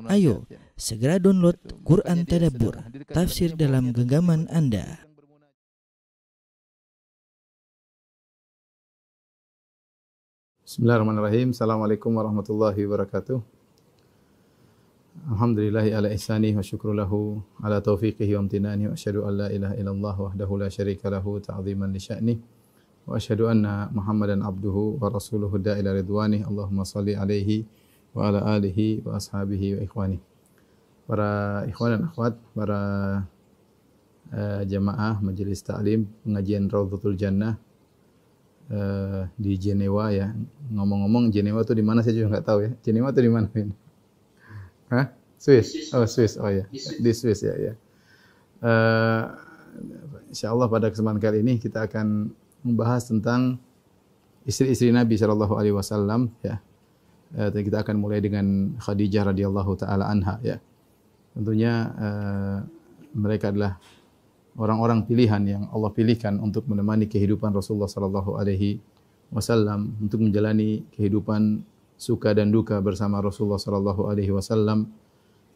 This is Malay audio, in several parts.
Ayo, segera download Quran Tadabbur, tafsir dalam genggaman Anda. Bismillahirrahmanirrahim. Assalamualaikum warahmatullahi wabarakatuh. Alhamdulillahi ala ihsanihi wa syukru lahu ala taufiqihi wa amtinanihi wa asyhadu an la ilaha illallah wahdahu la syarika lahu ta'ziman li sya'nih wa asyhadu anna Muhammadan abduhu wa rasuluhu da'ila ridwanih. Allahumma shalli alaihi wa ala alihi wa ashabihi wa ikhwani. Para ikhwan dan akhwat, para jamaah majelis taklim pengajian Raudhatul Jannah di Jenewa ya. Ngomong-ngomong Jenewa itu di mana saya juga nggak tahu ya. Jenewa itu di mana ini? Hah? Swiss. Oh, Swiss. Oh ya. Di Swiss ya ya. Insyaallah pada kesempatan kali ini kita akan membahas tentang istri-istri Nabi sallallahu alaihi wasallam ya. Kita akan mulai dengan Khadijah radhiyallahu taala anha ya. Tentunya mereka adalah orang-orang pilihan yang Allah pilihkan untuk menemani kehidupan Rasulullah sallallahu alaihi wasallam, untuk menjalani kehidupan suka dan duka bersama Rasulullah sallallahu alaihi wasallam,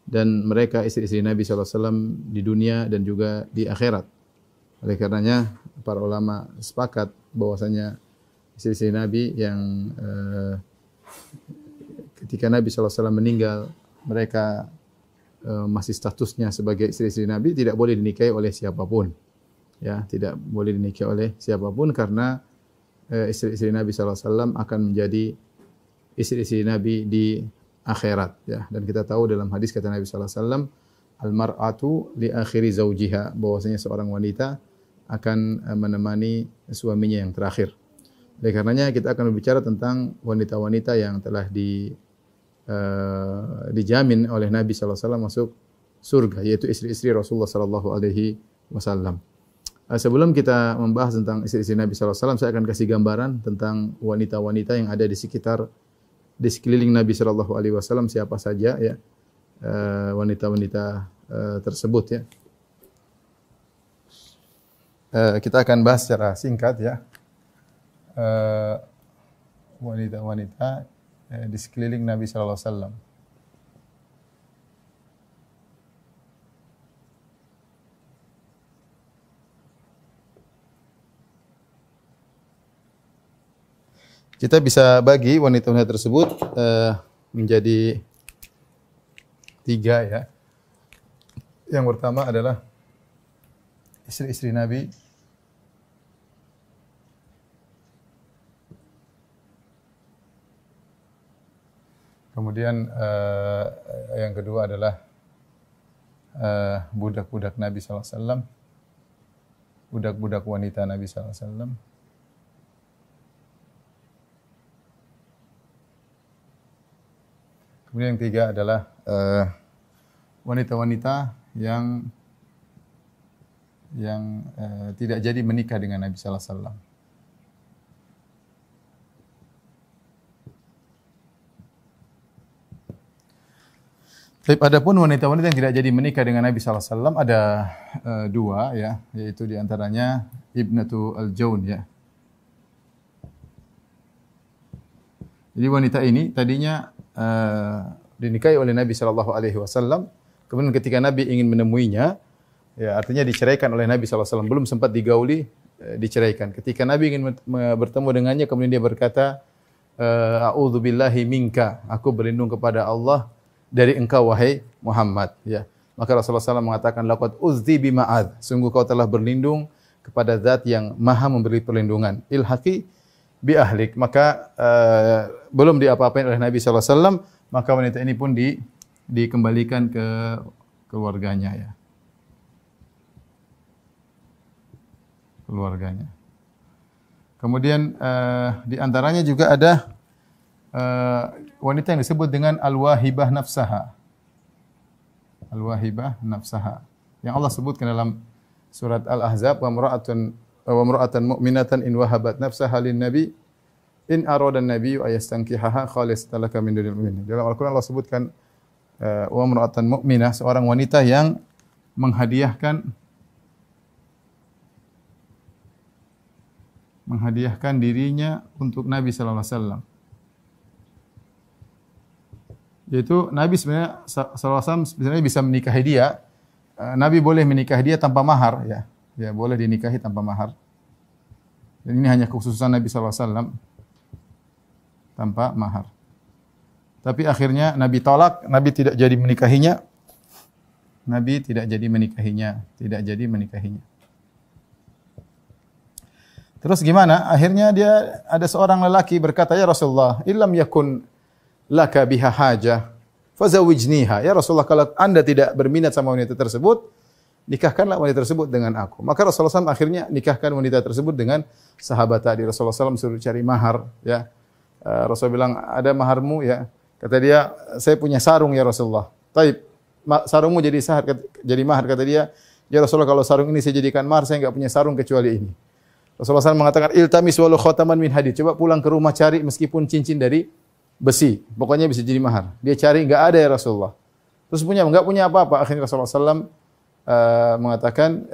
dan mereka istri-istri Nabi sallallahu alaihi wasallam di dunia dan juga di akhirat. Oleh karenanya para ulama sepakat bahwasanya istri-istri Nabi yang ketika Nabi SAW meninggal, mereka masih statusnya sebagai istri-istri Nabi, tidak boleh dinikahi oleh siapapun. Ya, tidak boleh dinikahi oleh siapapun karena istri-istri Nabi SAW akan menjadi istri-istri Nabi di akhirat. Ya, dan kita tahu dalam hadis kata Nabi SAW, al-mar'atu li akhiri zawjiha, bahwasanya seorang wanita akan menemani suaminya yang terakhir. Oleh karenanya kita akan berbicara tentang wanita-wanita yang telah dijamin oleh Nabi SAW masuk surga, yaitu istri-istri Rasulullah SAW. Sebelum kita membahas tentang istri-istri Nabi SAW, saya akan kasih gambaran tentang wanita-wanita yang ada di sekeliling Nabi SAW, siapa saja ya wanita-wanita tersebut ya. Kita akan bahas secara singkat ya. Wanita-wanita di sekeliling Nabi sallallahu alaihi wasallam. Kita bisa bagi wanita-wanita tersebut menjadi 3 ya. Yang pertama adalah istri-istri Nabi. Kemudian yang kedua adalah budak-budak Nabi sallallahu alaihi wasallam. Budak-budak wanita Nabi sallallahu alaihi wasallam. Kemudian yang ketiga adalah wanita-wanita yang tidak jadi menikah dengan Nabi sallallahu alaihi wasallam. Adapun wanita-wanita yang tidak jadi menikah dengan Nabi sallallahu alaihi wasallam ada 2 ya, yaitu di antaranya Ibnatu Al-Jawn ya. Jadi wanita ini tadinya dinikahi oleh Nabi sallallahu alaihi wasallam, kemudian ketika Nabi ingin menemuinya, ya artinya diceraikan oleh Nabi sallallahu alaihi wasallam, belum sempat digauli, diceraikan. Ketika Nabi ingin bertemu dengannya, kemudian dia berkata, a'udzubillahi minka, aku berlindung kepada Allah dari engkau wahai Muhammad ya. Maka Rasulullah SAW mengatakan, laqad uzzi bima'ad, sungguh kau telah berlindung kepada zat yang maha memberi perlindungan. Ilhaqi bi ahlik, maka belum diapa-apain oleh Nabi SAW, maka wanita ini pun dikembalikan ke keluarganya ya. Keluarganya. Kemudian di antaranya juga ada wanita yang disebut dengan al-wahibah nafsaha. Al-wahibah nafsaha. Yang Allah sebutkan dalam surat Al-Ahzab, wa imra'atan mu'minatan in wahabat nafsaha lin-nabi in arada an-nabiyyu ayastankihaha khalisatan laka min dunil mu'minin. Dalam Al-Qur'an Allah sebutkan wa imra'atan mu'minah, seorang wanita yang menghadiahkan dirinya untuk Nabi sallallahu alaihi wasallam. Yaitu Nabi sebenarnya sallallahu alaihi wasallam sebenarnya bisa menikahi dia. Nabi boleh menikahi dia tanpa mahar, ya. Ya, boleh dinikahi tanpa mahar. Dan ini hanya kekhususan Nabi sallallahu alaihi wasallam tanpa mahar. Tapi akhirnya Nabi tolak, Nabi tidak jadi menikahinya. Nabi tidak jadi menikahinya, tidak jadi menikahinya. Terus gimana? Akhirnya dia ada seorang lelaki berkata, "Ya Rasulullah, illam yakun laka biha hajah, fazawijniha." Ya Rasulullah, kalau Anda tidak berminat sama wanita tersebut, nikahkanlah wanita tersebut dengan aku. Maka Rasulullah SAW akhirnya nikahkan wanita tersebut dengan sahabat tadi. Rasulullah SAW suruh cari mahar, ya. Rasulullah bilang, "Ada maharmu?" Ya. Kata dia, "Saya punya sarung ya Rasulullah." "Taib, sarungmu jadi jadi mahar." Kata dia, "Ya Rasulullah, kalau sarung ini saya jadikan mahar, saya enggak punya sarung kecuali ini." Rasulullah SAW mengatakan, "Iltamis walau khataman min hadid." Coba pulang ke rumah cari meskipun cincin dari besi, pokoknya bisa jadi mahar. Dia cari, enggak ada ya Rasulullah. Terus enggak punya apa-apa. Akhirnya Rasulullah SAW mengatakan,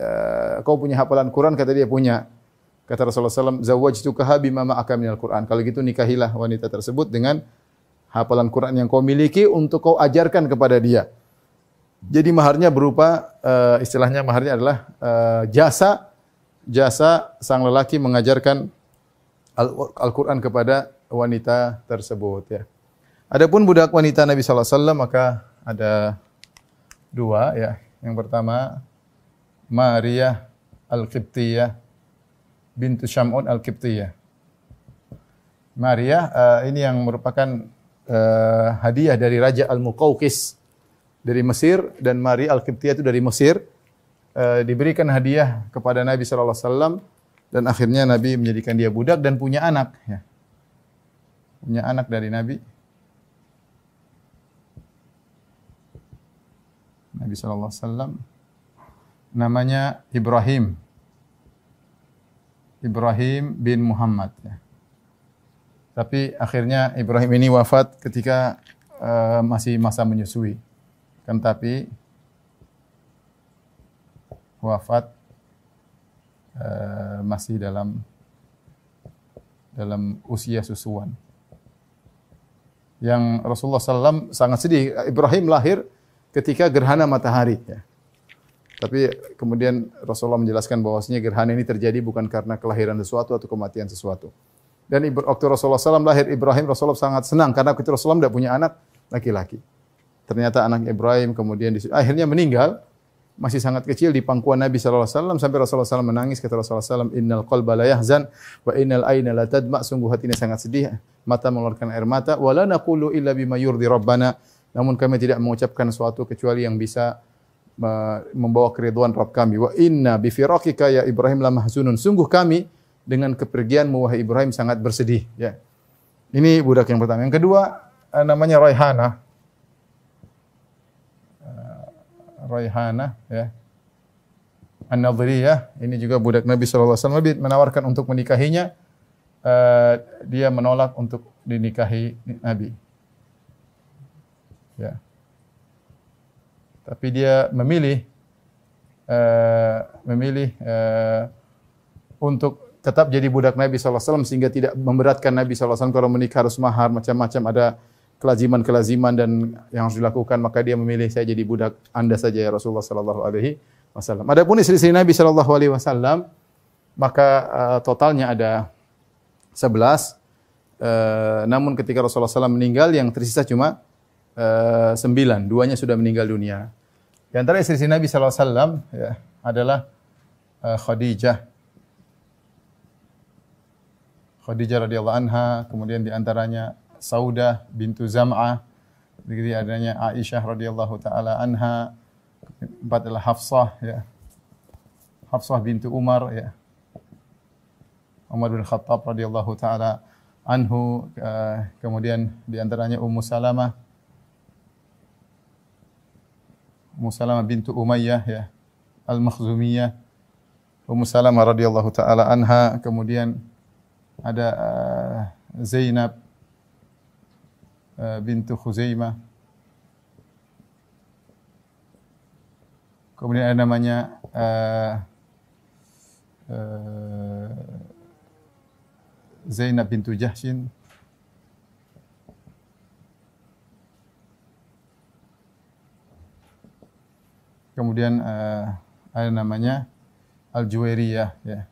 "Kau punya hafalan Quran?" Kata dia, "Punya." Kata Rasulullah SAW, "Zawwajtukaha bima ma'aka minal Quran." Kalau gitu nikahilah wanita tersebut dengan hafalan Quran yang kau miliki untuk kau ajarkan kepada dia. Jadi maharnya berupa, istilahnya maharnya adalah jasa sang lelaki mengajarkan Al-Quran kepada wanita tersebut. Ya. Adapun budak wanita Nabi sallallahu alaihi wasallam maka ada dua. Ya. Yang pertama Maria Al-Qibtiyah bintu Syam'un Al-Qibtiyah. Maria ini yang merupakan hadiah dari Raja Al-Muqawqis dari Mesir, dan Maria Al-Qibtiyah itu dari Mesir. Diberikan hadiah kepada Nabi sallallahu alaihi wasallam dan akhirnya Nabi menjadikan dia budak dan punya anak, ya. Punya anak dari Nabi. Nabi sallallahu alaihi wasallam namanya Ibrahim. Ibrahim bin Muhammad, ya. Tapi akhirnya Ibrahim ini wafat ketika masih masa menyusui. Kan tapi wafat masih dalam usia susuan. Yang Rasulullah SAW sangat sedih. Ibrahim lahir ketika gerhana matahari, ya. Tapi kemudian Rasulullah menjelaskan bahwasanya gerhana ini terjadi bukan karena kelahiran sesuatu atau kematian sesuatu. Dan waktu Rasulullah SAW lahir Ibrahim, Rasulullah sangat senang karena waktu Rasulullah tidak punya anak laki-laki. Ternyata anak Ibrahim kemudian akhirnya meninggal, masih sangat kecil di pangkuan Nabi sallallahu alaihi wasallam sampai Rasulullah SAW menangis. Kata Rasulullah SAW, "Innal qalba la yahzan wa innal aina la tadma." Sungguh hatinya sangat sedih, mata mengeluarkan air mata. "Wa la naqulu illa bima yurdi rabbana." Namun kami tidak mengucapkan sesuatu kecuali yang bisa membawa keridhaan Rabb kami. "Wa inna bi firaqika ya Ibrahim la mahzunun." Sungguh kami dengan kepergianmu wahai Ibrahim sangat bersedih, ya. Ini budak yang pertama. Yang kedua namanya Raihanah. Raihanah, ya. An-Nadhriyah, ini juga budak Nabi sallallahu alaihi wasallam. Nabi menawarkan untuk menikahinya, dia menolak untuk dinikahi Nabi. Ya. Tapi dia memilih untuk tetap jadi budak Nabi sallallahu alaihi wasallam sehingga tidak memberatkan Nabi sallallahu alaihi wasallam kalau menikah harus mahar, macam-macam ada kelaziman-kelaziman dan yang harus dilakukan, maka dia memilih, "Saya jadi budak Anda saja ya Rasulullah sallallahu alaihi wasallam." Adapun istri-istri Nabi sallallahu alaihi wasallam maka totalnya ada 11. Namun ketika Rasulullah SAW meninggal yang tersisa cuma 9, duanya sudah meninggal dunia. Di antara istri-istri Nabi sallallahu alaihi wasallam, ya, adalah Khadijah radhiyallahu anha, kemudian di antaranya Saudah bintu Zam'ah, begitu adanya Aisyah radhiyallahu taala anha, empat adalah Hafsah, ya. Hafsah bintu Umar, ya. Umar bin Khattab radhiyallahu taala anhu, kemudian di antaranya Ummu Salamah bintu Umayyah, ya, Al-Makhzumiyah. Ummu Salamah radhiyallahu taala anha, kemudian ada Zainab bintu Khuzaimah. Kemudian ada namanya Zainab bintu Jahshin. Kemudian ada namanya Al-Juwairiyah, ya.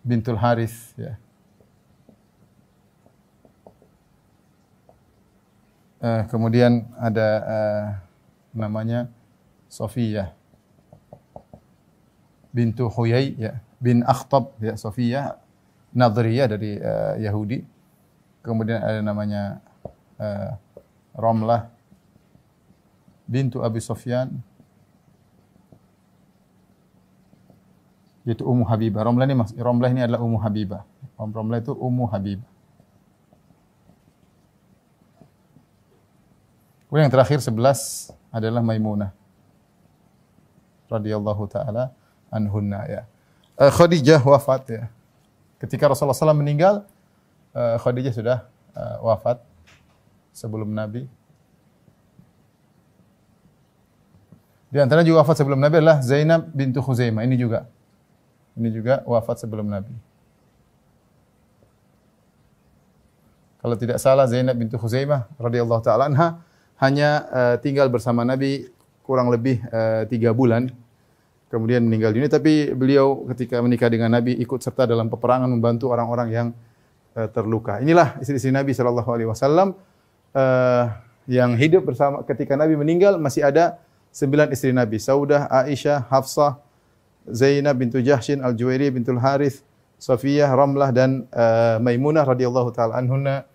Bintul Harith, ya. Kemudian ada namanya Sofiyah bintu Huyai, ya, bin Akhtab, ya, Sofiyah Nadhriyah dari Yahudi. Kemudian ada namanya Ramlah bintu Abi Sufyan, yaitu Ummu Habibah. Ramlah ini adalah Ummu Habibah. Ramlah itu Ummu Habibah. Kemudian yang terakhir 11 adalah Maimunah radhiyallahu taala anhunna, ya. Khadijah wafat, ya. Ketika Rasulullah SAW meninggal, Khadijah sudah wafat sebelum Nabi. Di antara juga wafat sebelum Nabi adalah Zainab bintu Khuzaimah. Ini juga wafat sebelum Nabi. Kalau tidak salah Zainab bintu Khuzaimah radhiyallahu taala anha hanya tinggal bersama Nabi kurang lebih 3 bulan. Kemudian meninggal dunia, tapi beliau ketika menikah dengan Nabi ikut serta dalam peperangan membantu orang-orang yang terluka. Inilah istri-istri Nabi sallallahu alaihi wasallam yang hidup bersama ketika Nabi meninggal. Masih ada 9 istri Nabi: Saudah, Aisyah, Hafsah, Zainab bintu Jahshin, Al-Juwairiyah bintul Harith, Safiyah, Ramlah dan Maimunah radhiyallahu taala anhunna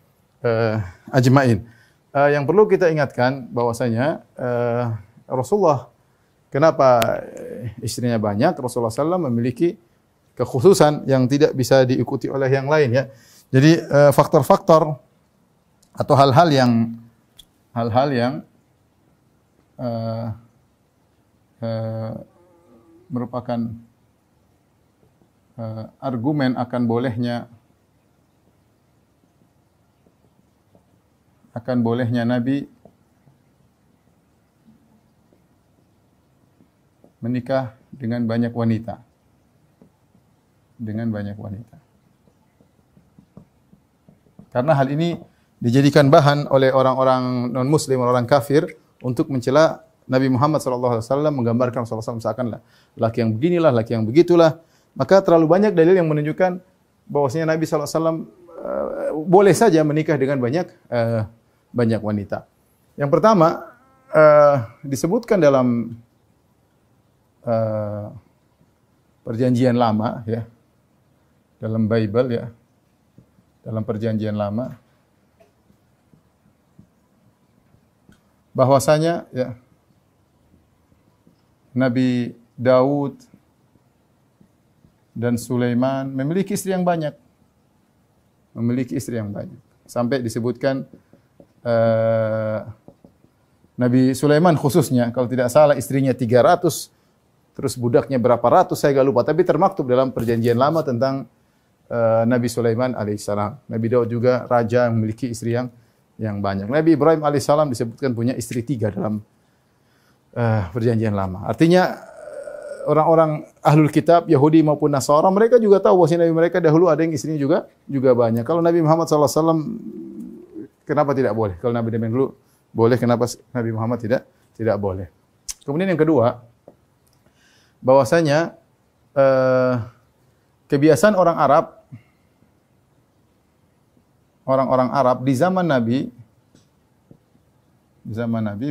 ajmain. Yang perlu kita ingatkan bahwasanya Rasulullah, kenapa istrinya banyak? Rasulullah SAW memiliki kekhususan yang tidak bisa diikuti oleh yang lain, ya. Jadi faktor-faktor atau hal-hal yang merupakan argumen akan bolehnya Nabi menikah dengan banyak wanita. Karena hal ini dijadikan bahan oleh orang-orang non-muslim, orang kafir untuk mencela Nabi Muhammad SAW, menggambarkan SAW seakan laki yang beginilah, laki yang begitulah. Maka terlalu banyak dalil yang menunjukkan bahwasanya Nabi SAW boleh saja menikah dengan banyak wanita. Yang pertama, disebutkan dalam perjanjian lama, ya, dalam Bible, ya, dalam perjanjian lama, bahwasanya, ya, Nabi Daud dan Sulaiman memiliki istri yang banyak, sampai disebutkan Nabi Sulaiman khususnya, kalau tidak salah istrinya 300, terus budaknya berapa ratus, saya agak lupa. Tapi termaktub dalam perjanjian lama tentang Nabi Sulaiman alaihissalam. Nabi Daud juga raja yang memiliki istri yang banyak. Nabi Ibrahim alaihissalam disebutkan punya istri 3 dalam perjanjian lama. Artinya orang-orang ahlul kitab, Yahudi maupun Nasara, mereka juga tahu bahwa Nabi mereka dahulu ada yang istrinya juga banyak. Kalau Nabi Muhammad SAW, kenapa tidak boleh? Kalau Nabi dulu boleh, kenapa Nabi Muhammad tidak boleh? Kemudian yang kedua, bahwasanya kebiasaan orang-orang Arab di zaman Nabi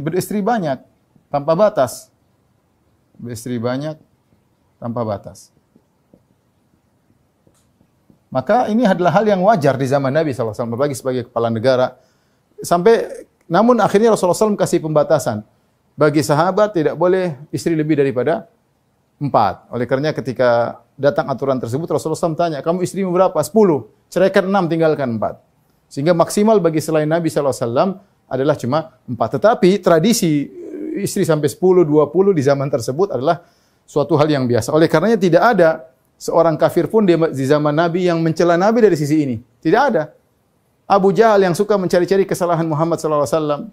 beristri banyak tanpa batas. Maka ini adalah hal yang wajar di zaman Nabi SAW, apalagi sebagai kepala negara. Namun akhirnya Rasulullah SAW kasih pembatasan. Bagi sahabat tidak boleh istri lebih daripada 4. Oleh karenanya ketika datang aturan tersebut, Rasulullah SAW tanya, kamu istrimu berapa? 10. Ceraikan 6, tinggalkan 4. Sehingga maksimal bagi selain Nabi SAW adalah cuma 4. Tetapi tradisi istri sampai 10, 20 di zaman tersebut adalah suatu hal yang biasa. Oleh karenanya tidak ada seorang kafir pun di zaman Nabi yang mencela Nabi dari sisi ini. Tidak ada. Abu Jahal yang suka mencari-cari kesalahan Muhammad SAW.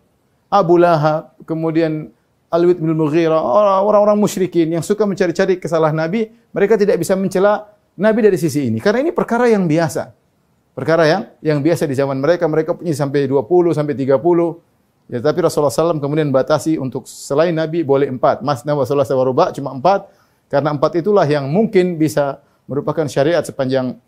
Abu Lahab, kemudian Al-Walid bin Mughirah, orang-orang musyrikin yang suka mencari-cari kesalahan Nabi, mereka tidak bisa mencela Nabi dari sisi ini. Karena ini perkara yang biasa. Perkara yang biasa di zaman mereka. Mereka punya sampai 20, sampai 30 Ya, tapi Rasulullah SAW kemudian batasi untuk selain Nabi boleh 4. Masna wa thulatsa wa ruba' cuma 4. Karena 4 itulah yang mungkin bisa merupakan syariat sepanjang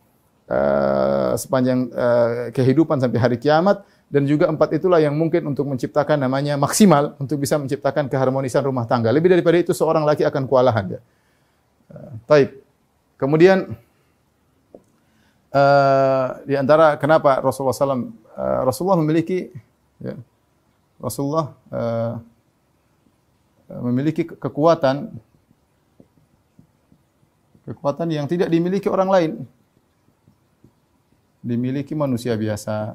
kehidupan sampai hari kiamat, dan juga 4 itulah yang mungkin untuk menciptakan namanya maksimal untuk bisa menciptakan keharmonisan rumah tangga. Lebih daripada itu seorang laki akan kewalahan. Ya. Taib. Kemudian di antara kenapa Rasulullah SAW Rasulullah memiliki ya, Rasulullah memiliki kekuatan yang tidak dimiliki orang lain. Dimiliki manusia biasa.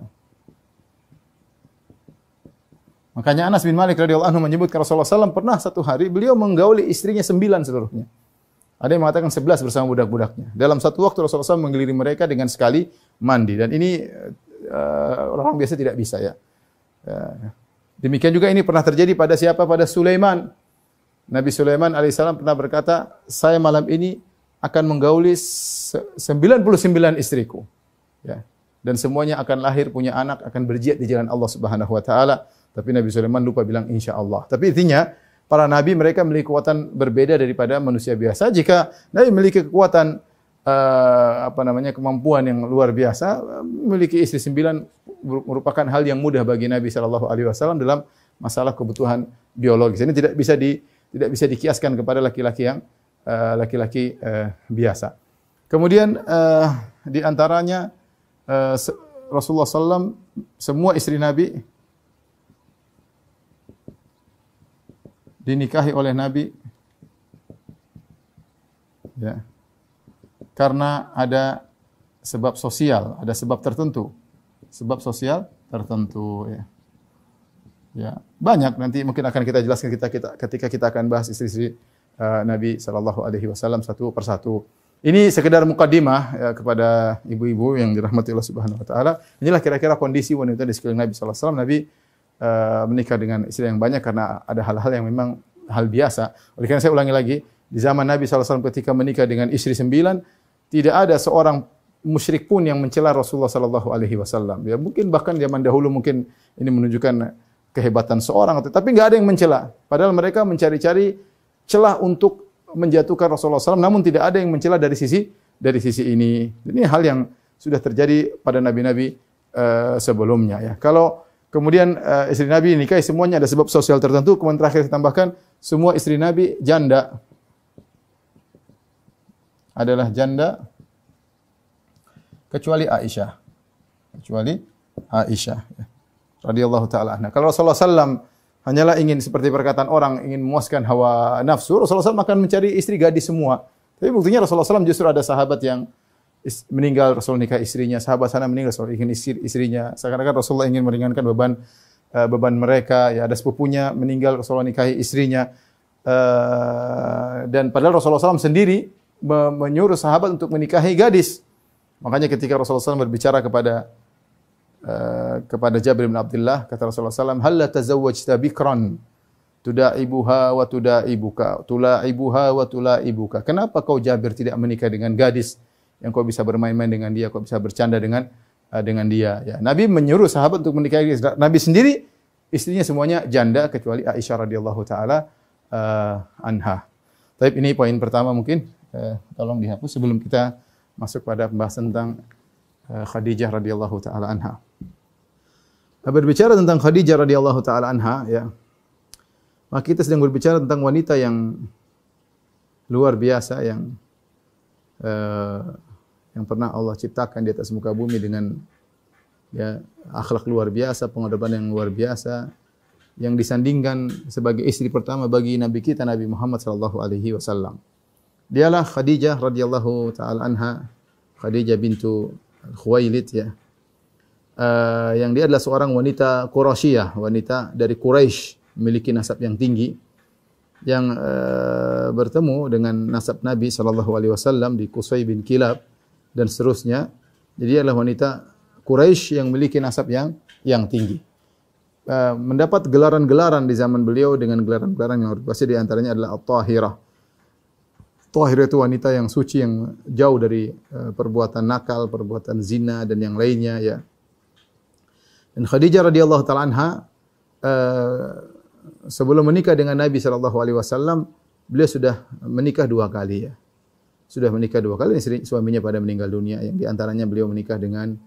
Makanya Anas bin Malik radhiyallahu anhu menyebutkan Rasulullah SAW pernah satu hari beliau menggauli istrinya 9 seluruhnya. Ada yang mengatakan 11 bersama budak-budaknya. Dalam satu waktu Rasulullah SAW mengiringi mereka dengan sekali mandi. Dan ini orang biasa tidak bisa ya. Demikian juga ini pernah terjadi pada siapa? Pada Sulaiman. Nabi Sulaiman alaihissalam pernah berkata, saya malam ini akan menggauli 99 istriku. Ya. Dan semuanya akan lahir, punya anak, akan berjihad di jalan Allah Subhanahu wa taala. Tapi Nabi Sulaiman lupa bilang insyaallah. Tapi intinya para nabi mereka memiliki kekuatan berbeda daripada manusia biasa. Jika Nabi memiliki kekuatan kemampuan yang luar biasa, memiliki istri 9 merupakan hal yang mudah bagi Nabi sallallahu alaihi wasallam dalam masalah kebutuhan biologis. Ini tidak bisa dikiaskan kepada laki-laki yang biasa. Kemudian di antaranya Rasulullah SAW semua istri Nabi dinikahi oleh Nabi ya. Karena ada sebab sosial, ada sebab tertentu. Sebab sosial tertentu ya. Ya, banyak nanti mungkin akan kita jelaskan ketika kita akan bahas istri-istri Nabi sallallahu alaihi wasallam satu persatu. Ini sekedar mukadimah ya, kepada ibu-ibu yang dirahmati Allah Subhanahu wa taala. Inilah kira-kira kondisi wanita di sekeliling Nabi sallallahu alaihi wasallam. Nabi menikah dengan istri yang banyak karena ada hal-hal yang memang hal biasa. Oleh karena saya ulangi lagi, di zaman Nabi sallallahu alaihi wasallam ketika menikah dengan istri 9, tidak ada seorang musyrik pun yang mencela Rasulullah sallallahu alaihi wasallam. Ya mungkin bahkan zaman dahulu mungkin ini menunjukkan kehebatan seorang, tapi enggak ada yang mencela. Padahal mereka mencari-cari celah untuk menjatuhkan Rasulullah SAW, namun tidak ada yang mencela dari sisi ini. Ini hal yang sudah terjadi pada nabi-nabi sebelumnya. Ya. Kalau kemudian istri Nabi nikahi semuanya ada sebab sosial tertentu. Kemudian terakhir ditambahkan semua istri Nabi janda adalah janda kecuali Aisyah. Ya. Radhiyallahu taala anha. Kalau Rasulullah SAW hanyalah ingin seperti perkataan orang ingin memuaskan hawa nafsu, Rasulullah SAW akan mencari istri gadis semua. Tapi buktinya Rasulullah SAW justru ada sahabat yang meninggal, Rasul nikah istrinya, sahabat sana meninggal, Rasul ingin istrinya. Seakan-akan Rasulullah ingin meringankan beban mereka. Ya, ada sepupunya meninggal, Rasulullah nikahi istrinya. Dan padahal Rasulullah SAW sendiri menyuruh sahabat untuk menikahi gadis. Makanya ketika Rasulullah SAW berbicara kepada Jabir bin Abdullah, kata Rasulullah SAW, hal la tazawwajta bikran tudaibuha wa tudaibuka tulaibuha wa tulaibuka. Kenapa kau Jabir tidak menikah dengan gadis yang kau bisa bermain-main dengan dia, kau bisa bercanda dengan dia. Ya, Nabi menyuruh sahabat untuk menikahi gadis. Nabi sendiri istrinya semuanya janda kecuali Aisyah radhiyallahu taala anha. Tapi ini poin pertama mungkin tolong dihapus sebelum kita masuk pada pembahasan tentang Khadijah radhiyallahu taala anha. Berbicara tentang Khadijah radhiyallahu taala anha ya. Maka kita sedang berbicara tentang wanita yang luar biasa yang pernah Allah ciptakan di atas muka bumi dengan ya akhlak luar biasa, pengorbanan yang luar biasa, yang disandingkan sebagai istri pertama bagi Nabi kita Nabi Muhammad sallallahu alaihi wasallam. Dialah Khadijah radhiyallahu taala anha, Khadijah bintu Khuwailid ya. Yang dia adalah seorang wanita Quraisyah, wanita dari Quraisy, memiliki nasab yang tinggi yang bertemu dengan nasab Nabi sallallahu alaihi wasallam di Qusay bin Kilab dan seterusnya. Jadi dia adalah wanita Quraisy yang memiliki nasab yang tinggi. Mendapat gelaran-gelaran di zaman beliau dengan gelaran-gelaran yang berbeda, di antaranya adalah At-Tahirah. Tahirah itu wanita yang suci, yang jauh dari perbuatan nakal, perbuatan zina dan yang lainnya ya. Dan Khadijah radhiyallahu taala anha sebelum menikah dengan Nabi sallallahu alaihi wasallam, beliau sudah menikah 2 kali ya. Sudah menikah 2 kali, suaminya pada meninggal dunia. Yang di antaranya beliau menikah dengan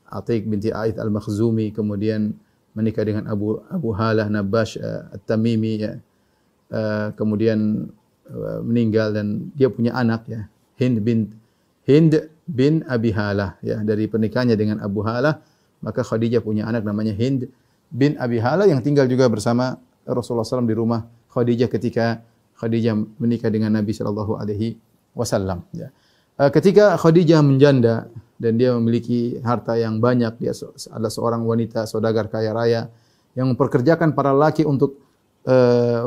Atiq binti Aith al-Makhzumi, kemudian menikah dengan Abu Halah Nabash at-Tamimi ya. Kemudian meninggal dan dia punya anak ya, Hind bin Abi Halah ya. Dari pernikahannya dengan Abu Halah, maka Khadijah punya anak namanya Hind bin Abi Halah yang tinggal juga bersama Rasulullah SAW di rumah Khadijah ketika Khadijah menikah dengan Nabi sallallahu alaihi wasallam ya. Ketika Khadijah menjanda dan dia memiliki harta yang banyak, dia adalah seorang wanita saudagar kaya raya yang memperkerjakan para lelaki untuk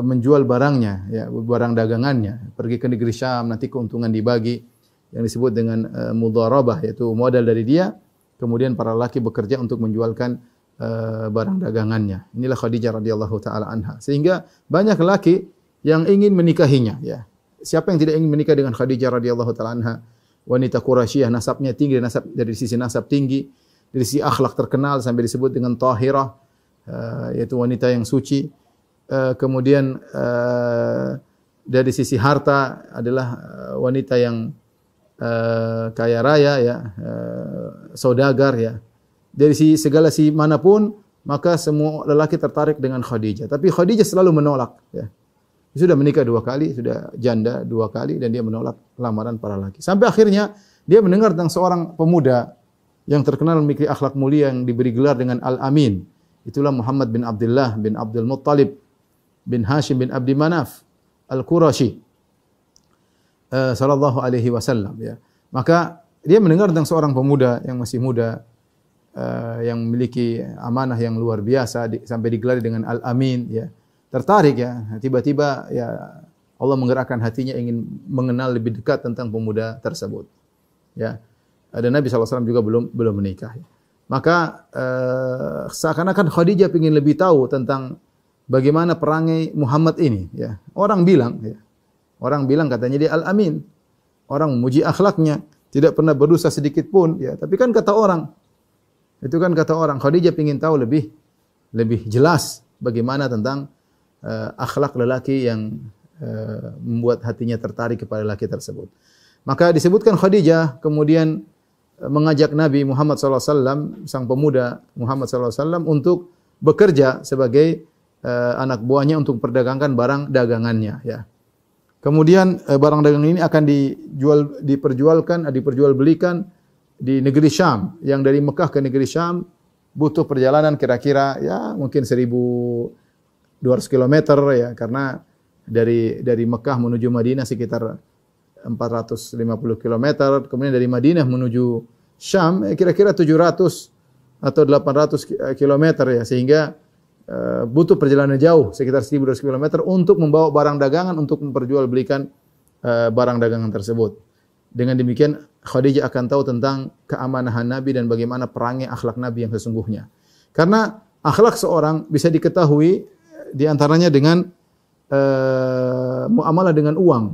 menjual barangnya ya, barang dagangannya, pergi ke negeri Syam, nanti keuntungan dibagi yang disebut dengan mudharabah, yaitu modal dari dia, kemudian para lelaki bekerja untuk menjualkan barang dagangannya. Inilah Khadijah radhiyallahu taala anha. Sehingga banyak lelaki yang ingin menikahinya ya. Siapa yang tidak ingin menikah dengan Khadijah radhiyallahu taala anha? Wanita Quraisyah, nasabnya tinggi, dari sisi nasab tinggi, dari sisi akhlak terkenal sampai disebut dengan tahirah, yaitu wanita yang suci. Kemudian dari sisi harta adalah wanita yang kaya raya ya, saudagar ya. Dari segala sisi manapun, maka semua lelaki tertarik dengan Khadijah. Tapi Khadijah selalu menolak ya. Dia sudah menikah 2 kali, sudah janda 2 kali dan dia menolak lamaran para lelaki. Sampai akhirnya dia mendengar tentang seorang pemuda yang terkenal memiliki akhlak mulia yang diberi gelar dengan Al-Amin. Itulah Muhammad bin Abdullah bin Abdul Muttalib bin Hashim bin Abdi Manaf Al-Qurashi sallallahu alaihi wasallam ya. Maka dia mendengar tentang seorang pemuda yang masih muda yang memiliki amanah yang luar biasa sampai digelari dengan Al-Amin ya. Tertarik ya, tiba-tiba ya Allah menggerakkan hatinya ingin mengenal lebih dekat tentang pemuda tersebut. Ya. Dan Nabi SAW juga belum menikah. Maka seakan-akan Khadijah ingin lebih tahu tentang bagaimana perangai Muhammad ini ya. Orang bilang katanya dia Al-Amin. Orang memuji akhlaknya, tidak pernah berdosa sedikit pun ya. Tapi kan kata orang, itu kan kata orang, Khadijah ingin tahu lebih jelas bagaimana tentang akhlak lelaki yang membuat hatinya tertarik kepada lelaki tersebut. Maka disebutkan Khadijah kemudian mengajak Nabi Muhammad SAW, sang pemuda Muhammad SAW untuk bekerja sebagai anak buahnya untuk perdagangkan barang dagangannya. Ya. Kemudian barang dagangan ini akan diperjualbelikan di negeri Syam. Yang dari Mekah ke negeri Syam butuh perjalanan kira-kira ya mungkin 1.200 km ya, karena dari Mekah menuju Madinah sekitar 450 km, kemudian dari Madinah menuju Syam kira-kira 700 atau 800 km ya, sehingga butuh perjalanan jauh sekitar 1.200 km untuk membawa barang dagangan untuk memperjualbelikan barang dagangan tersebut. Dengan demikian Khadijah akan tahu tentang keamanahan Nabi dan bagaimana perangai akhlak Nabi yang sesungguhnya. Karena akhlak seorang bisa diketahui di antaranya dengan muamalah dengan uang.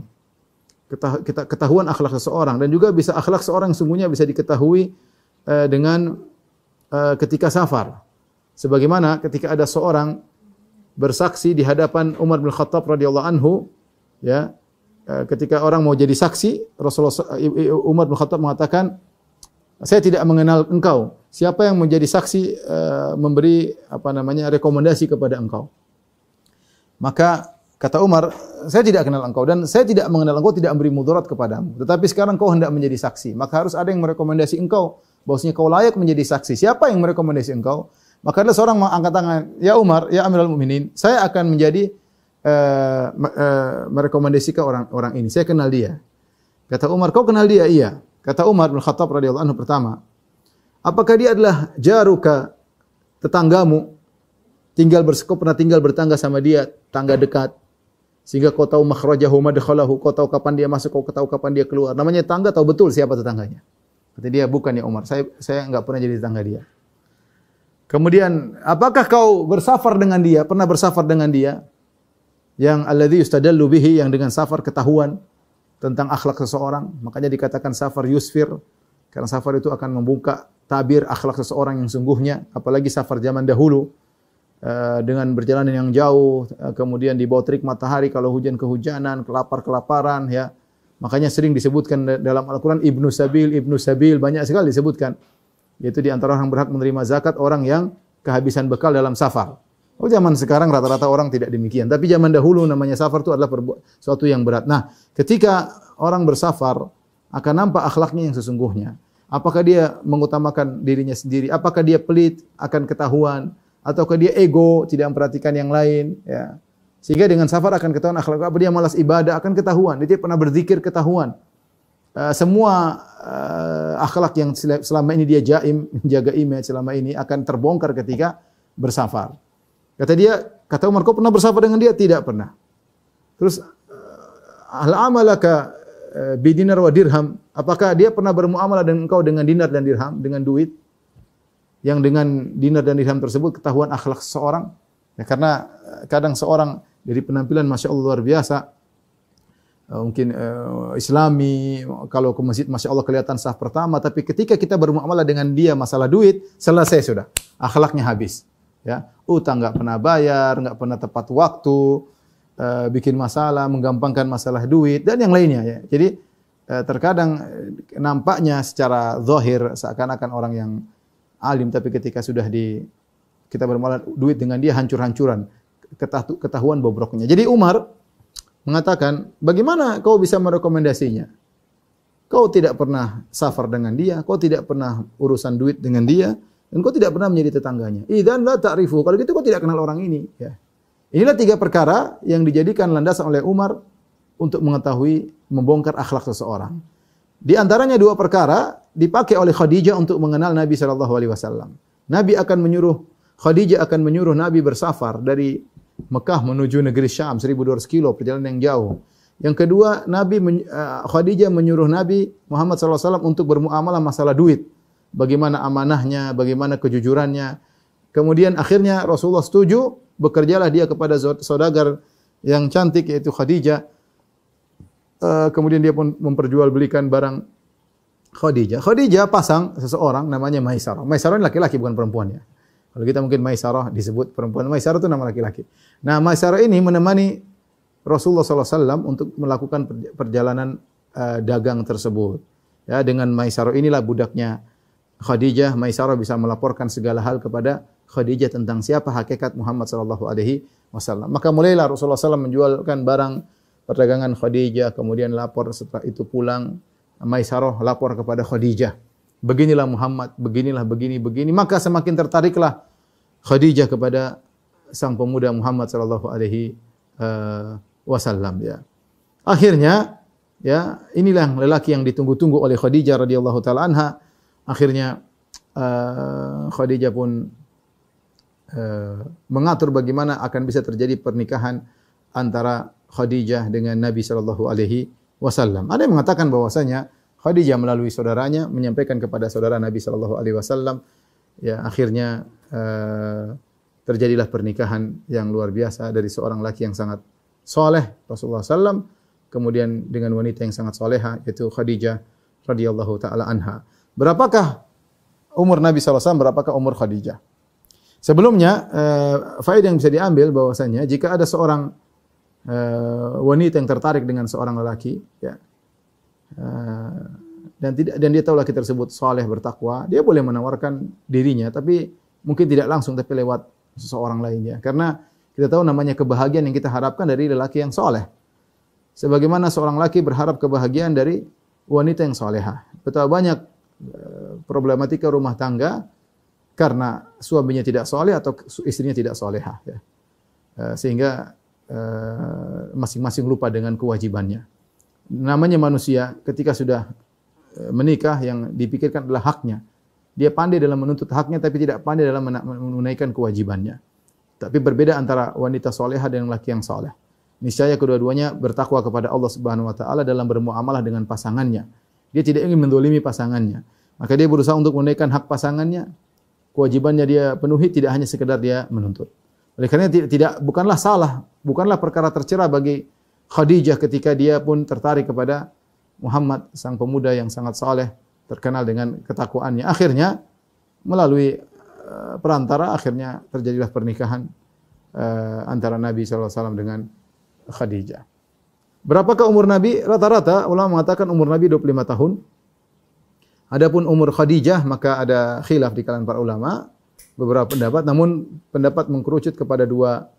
Ketahuan akhlak seseorang, dan juga bisa akhlak seorang sungguhnya bisa diketahui dengan ketika safar. Sebagaimana ketika ada seorang bersaksi di hadapan Umar bin Khattab radhiyallahu anhu ya, ketika orang mau jadi saksi, Umar bin Khattab mengatakan, saya tidak mengenal engkau. Siapa yang menjadi saksi memberi rekomendasi kepada engkau? Maka kata Umar, saya tidak kenal engkau dan saya tidak mengenal engkau, tidak memberi mudarat kepadamu. Tetapi sekarang kau hendak menjadi saksi, maka harus ada yang merekomendasi engkau bahwasanya kau layak menjadi saksi. Siapa yang merekomendasi engkau? Maka ada seorang mengangkat tangan, ya Umar, ya Amirul Mukminin, saya akan menjadi merekomendasikan orang ini. Saya kenal dia. Kata Umar, kau kenal dia? Iya. Kata Umar bin Khattab radhiyallahu anhu pertama, apakah dia adalah jaruka, tetanggamu? Kau pernah tinggal bertangga sama dia, tangga dekat, sehingga kau tahu makhrajahu madkhalahu, kau tahu kapan dia masuk, kau tahu kapan dia keluar. Namanya tangga, tahu betul siapa tetangganya. Kata dia, bukan ya Umar, saya enggak pernah jadi tetangga dia. Kemudian, apakah kau bersafar dengan dia? Pernah bersafar dengan dia? Yang alladzi yustadallu bihi, yang dengan safar ketahuan tentang akhlak seseorang. Makanya dikatakan safar yusfir, karena safar itu akan membuka tabir akhlak seseorang yang sungguhnya, apalagi safar zaman dahulu. dengan berjalan yang jauh, kemudian di bawah terik matahari, kalau hujan kehujanan, kelaparan, ya. Makanya sering disebutkan dalam Al-Quran Ibnu Sabil, banyak sekali disebutkan. Yaitu di antara orang berhak menerima zakat, orang yang kehabisan bekal dalam safar. Oh, zaman sekarang rata-rata orang tidak demikian. Tapi zaman dahulu namanya safar itu adalah suatu yang berat. Nah, ketika orang bersafar, akan nampak akhlaknya yang sesungguhnya. Apakah dia mengutamakan dirinya sendiri? Apakah dia pelit, akan ketahuan? Ataukah dia ego, tidak memperhatikan yang lain? Ya. Sehingga dengan safar akan ketahuan akhlak. Apa dia malas ibadah, akan ketahuan. Dia tidak pernah berzikir, ketahuan. Semua akhlak yang selama ini dia jaim, menjaga image selama ini akan terbongkar ketika bersafar. Kata Umar, kau pernah bersafar dengan dia? Tidak pernah. Terus, hal amalaka bidinar wa dirham. Apakah dia pernah bermuamalah dengan engkau dengan dinar dan dirham, dengan duit? Yang dengan dinar dan dirham tersebut ketahuan akhlak seseorang. Ya, karena kadang seorang dari penampilan Masya Allah luar biasa, mungkin Islami, kalau ke masjid Masya Allah kelihatan saf pertama, tapi ketika kita bermuamalah dengan dia masalah duit, selesai sudah. Akhlaknya habis. Ya, utang nggak pernah bayar, nggak pernah tepat waktu, bikin masalah, menggampangkan masalah duit dan yang lainnya. Ya. Jadi terkadang nampaknya secara zahir seakan-akan orang yang alim, tapi ketika sudah kita bermuamalah duit dengan dia hancur-hancuran, ketahuan bobroknya. Jadi Umar mengatakan, bagaimana kau bisa merekomendasinya? Kau tidak pernah safar dengan dia, kau tidak pernah urusan duit dengan dia, dan kau tidak pernah menjadi tetangganya. Idzan la ta'rifu. Kalau gitu kau tidak kenal orang ini. Ya. Inilah 3 perkara yang dijadikan landasan oleh Umar untuk mengetahui, membongkar akhlak seseorang. Di antaranya 2 perkara dipakai oleh Khadijah untuk mengenal Nabi SAW. Khadijah akan menyuruh Nabi bersafar dari Mekah menuju negeri Syam, 1200 kilo, perjalanan yang jauh. Yang kedua, Khadijah menyuruh Nabi Muhammad SAW untuk bermuamalah masalah duit. Bagaimana amanahnya, bagaimana kejujurannya. Kemudian akhirnya Rasulullah setuju, bekerjalah dia kepada saudagar yang cantik yaitu Khadijah. Kemudian dia pun memperjualbelikan barang Khadijah. Khadijah pasang seseorang namanya Maisarah. Maisarah ini laki-laki bukan perempuan ya. Kalau kita mungkin Maisarah disebut perempuan, Maisarah itu nama laki-laki. Nah, Maisarah ini menemani Rasulullah SAW untuk melakukan perjalanan dagang tersebut. Ya, dengan Maisarah inilah budaknya Khadijah. Maisarah bisa melaporkan segala hal kepada Khadijah tentang siapa hakikat Muhammad SAW. Maka mulailah Rasulullah SAW menjualkan barang perdagangan Khadijah, kemudian lapor setelah itu pulang, Maisarah lapor kepada Khadijah. Beginilah Muhammad, beginilah begini. Maka semakin tertariklah Khadijah kepada sang pemuda Muhammad SAW. Ya. Akhirnya, ya inilah lelaki yang ditunggu-tunggu oleh Khadijah radhiyallahu taala anha. Akhirnya Khadijah pun mengatur bagaimana akan bisa terjadi pernikahan antara Khadijah dengan Nabi SAW. Ada yang mengatakan bahwasanya Khadijah melalui saudaranya menyampaikan kepada saudara Nabi SAW. Ya, akhirnya terjadilah pernikahan yang luar biasa dari seorang laki yang sangat soleh Rasulullah SAW, kemudian dengan wanita yang sangat soleha yaitu Khadijah radhiyallahu taala anha. Berapakah umur Nabi SAW? Berapakah umur Khadijah? Sebelumnya faedah yang bisa diambil bahwasanya jika ada seorang wanita yang tertarik dengan seorang lelaki, ya, dan dia tahu laki tersebut saleh bertakwa, dia boleh menawarkan dirinya, tapi mungkin tidak langsung, tapi lewat seseorang lainnya. Karena kita tahu namanya kebahagiaan yang kita harapkan dari lelaki yang saleh. Sebagaimana seorang laki berharap kebahagiaan dari wanita yang salehah. Betapa banyak problematika rumah tangga karena suaminya tidak saleh atau istrinya tidak salehah. Ya. Sehingga masing-masing lupa dengan kewajibannya. Namanya manusia ketika sudah menikah yang dipikirkan adalah haknya. Dia pandai dalam menuntut haknya tapi tidak pandai dalam menunaikan kewajibannya. Tapi berbeda antara wanita soleha dan laki yang soleh. Niscaya kedua-duanya bertakwa kepada Allah Subhanahu wa taala dalam bermuamalah dengan pasangannya. Dia tidak ingin mendolimi pasangannya. Maka dia berusaha untuk menunaikan hak pasangannya. Kewajibannya dia penuhi, tidak hanya sekedar dia menuntut. Oleh karena bukanlah salah, bukanlah perkara tercela bagi Khadijah ketika dia pun tertarik kepada Muhammad, sang pemuda yang sangat saleh, terkenal dengan ketakwaannya. Akhirnya melalui perantara, akhirnya terjadilah pernikahan antara Nabi SAW dengan Khadijah. Berapakah umur Nabi? Rata-rata ulama mengatakan umur Nabi 25 tahun. Adapun umur Khadijah maka ada khilaf di kalangan para ulama, beberapa pendapat, namun pendapat mengkerucut kepada dua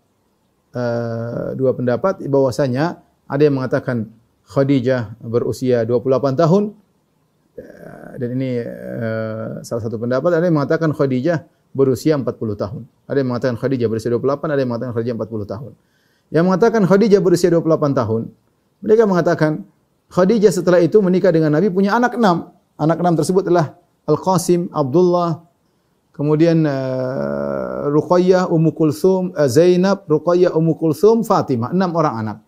pendapat bahwasanya ada yang mengatakan Khadijah berusia 28 tahun dan ini salah satu pendapat. Ada yang mengatakan Khadijah berusia 40 tahun. Ada yang mengatakan Khadijah berusia 28, ada yang mengatakan Khadijah 40 tahun. Yang mengatakan Khadijah berusia 28 tahun, mereka mengatakan Khadijah setelah itu menikah dengan Nabi, punya anak 6. Anak 6 tersebut adalah Al-Qasim, Abdullah, kemudian Ruqayyah, Ummu Kulthum, Zainab, Ruqayyah, Ummu Kulthum, Fatimah. 6 orang anak.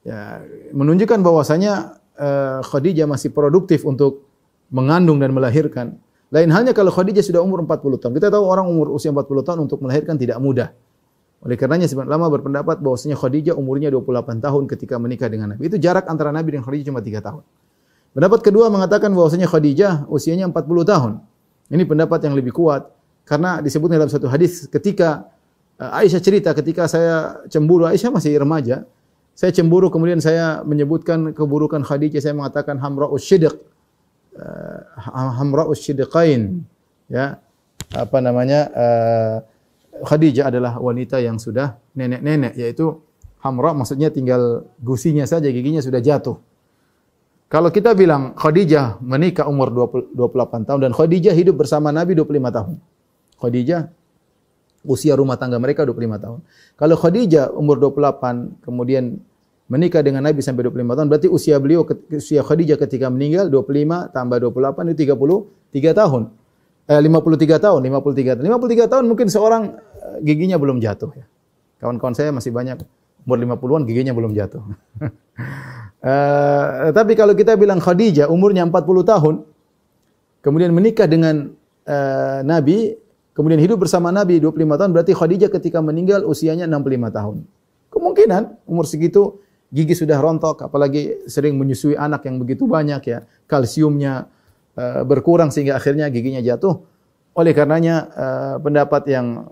Ya, menunjukkan bahwasanya Khadijah masih produktif untuk mengandung dan melahirkan. Lain halnya kalau Khadijah sudah umur 40 tahun. Kita tahu orang umur usia 40 tahun untuk melahirkan tidak mudah. Oleh karenanya sebagian ulama berpendapat bahwasanya Khadijah umurnya 28 tahun ketika menikah dengan Nabi. Itu jarak antara Nabi dan Khadijah cuma 3 tahun. Pendapat kedua mengatakan bahwasanya Khadijah usianya 40 tahun. Ini pendapat yang lebih kuat karena disebutkan dalam satu hadis ketika Aisyah cerita ketika saya cemburu, Aisyah masih remaja. Saya cemburu kemudian saya menyebutkan keburukan Khadijah, saya mengatakan hamra'us shidq. Hamra'us shidqain. Ya. Apa namanya? Khadijah adalah wanita yang sudah nenek-nenek, yaitu hamra maksudnya tinggal gusinya saja, giginya sudah jatuh. Kalau kita bilang Khadijah menikah umur 28 tahun dan Khadijah hidup bersama Nabi 25 tahun. Khadijah usia rumah tangga mereka 25 tahun. Kalau Khadijah umur 28 kemudian menikah dengan Nabi sampai 25 tahun, berarti usia Khadijah ketika meninggal 25 tambah 28 itu 33 tahun. 53 tahun. 53 tahun mungkin seorang giginya belum jatuh ya. Kawan-kawan saya masih banyak umur 50-an giginya belum jatuh. Tapi kalau kita bilang Khadijah umurnya 40 tahun, kemudian menikah dengan Nabi, kemudian hidup bersama Nabi 25 tahun, berarti Khadijah ketika meninggal usianya 65 tahun. Kemungkinan umur segitu gigi sudah rontok, apalagi sering menyusui anak yang begitu banyak ya, kalsiumnya berkurang sehingga akhirnya giginya jatuh. Oleh karenanya pendapat yang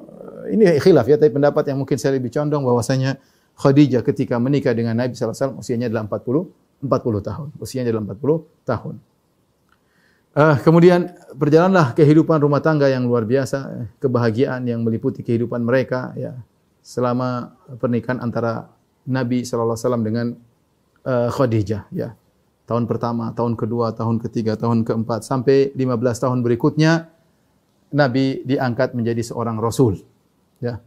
ini khilaf ya, tapi pendapat yang mungkin saya lebih condong bahwasanya Khadijah ketika menikah dengan Nabi sallallahu alaihi wasallam usianya adalah 40 tahun. Usianya adalah 40 tahun. Kemudian berjalanlah kehidupan rumah tangga yang luar biasa, kebahagiaan yang meliputi kehidupan mereka ya selama pernikahan antara Nabi sallallahu alaihi wasallam dengan Khadijah ya. Tahun pertama, tahun kedua, tahun ketiga, tahun keempat sampai 15 tahun berikutnya Nabi diangkat menjadi seorang rasul. Ya.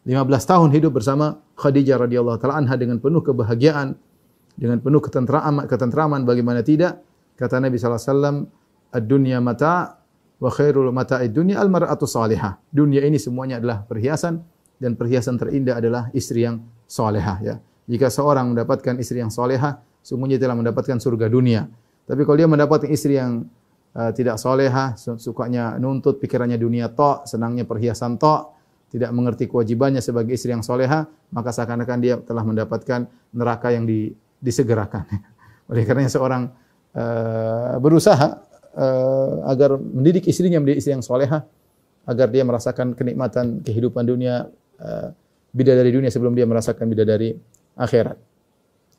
15 tahun hidup bersama Khadijah radhiyallahu taala anha dengan penuh kebahagiaan, dengan penuh ketentraman bagaimana tidak? Kata Nabi sallallahu alaihi wasallam, "Ad-dunya mata' wa khairul mata'id dunya al-mar'atu salihah." Dunia ini semuanya adalah perhiasan dan perhiasan terindah adalah istri yang salihah ya. Jika seorang mendapatkan istri yang salihah, sungguhnya telah mendapatkan surga dunia. Tapi kalau dia mendapatkan istri yang tidak salihah, sukanya nuntut, pikirannya dunia tok, senangnya perhiasan tok, tidak mengerti kewajibannya sebagai istri yang salihah, maka seakan-akan dia telah mendapatkan neraka yang disegerakan. Oleh karenanya seorang berusaha agar mendidik istrinya menjadi istri yang salihah, agar dia merasakan kenikmatan kehidupan dunia, bidadari dunia sebelum dia merasakan bidadari akhirat.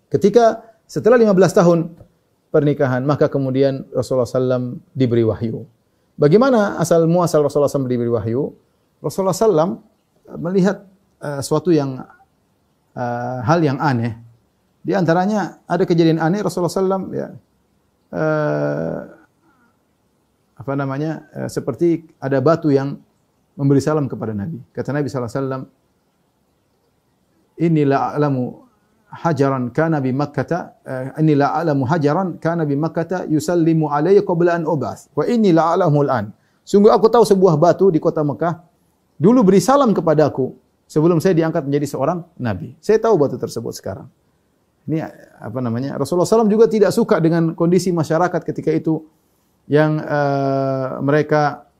Ketika setelah 15 tahun pernikahan, maka kemudian Rasulullah SAW diberi wahyu. Bagaimana asal muasal Rasulullah SAW diberi wahyu? Rasulullah SAW melihat suatu yang hal yang aneh. Di antaranya ada kejadian aneh Rasulullah SAW ya, seperti ada batu yang memberi salam kepada Nabi. Kata Nabi SAW, "Inni la a'lamu hajaran kana bi Makkah, inni la a'lamu hajaran kana bi Makkah yusallimu alayya qabla an ub'ats, wa inni la a'lamu al-an." Sungguh aku tahu sebuah batu di kota Mekah dulu beri salam kepadaku sebelum saya diangkat menjadi seorang nabi. Saya tahu batu tersebut sekarang. Ini Rasulullah SAW juga tidak suka dengan kondisi masyarakat ketika itu yang mereka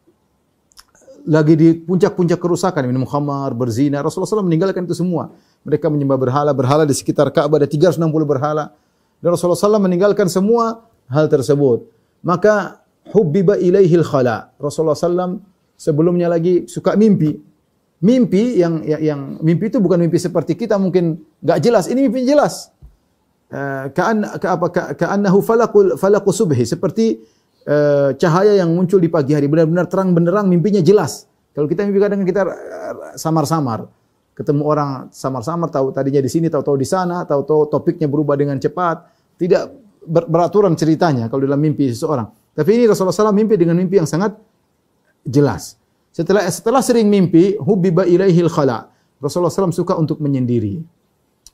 lagi di puncak-puncak kerusakan, minum khamar, berzina. Rasulullah SAW meninggalkan itu semua. Mereka menyembah berhala di sekitar Ka'bah ada 360 berhala. Dan Rasulullah SAW meninggalkan semua hal tersebut. Maka hubbiba ilaihil khala. Rasulullah SAW sebelumnya lagi suka mimpi. Mimpi yang mimpi itu bukan mimpi seperti kita mungkin enggak jelas. Ini mimpi jelas. Ka'annahu falaqu subhi, seperti cahaya yang muncul di pagi hari, benar-benar terang benderang, mimpinya jelas. Kalau kita mimpi kadang kita samar-samar. Ketemu orang samar-samar, tahu tadinya di sini, tahu-tahu di sana, tahu-tahu topiknya berubah dengan cepat. Tidak beraturan ceritanya kalau dalam mimpi seseorang. Tapi ini Rasulullah SAW mimpi dengan mimpi yang sangat jelas. Setelah sering mimpi, hubbiba ilaihil khala. Rasulullah SAW suka untuk menyendiri.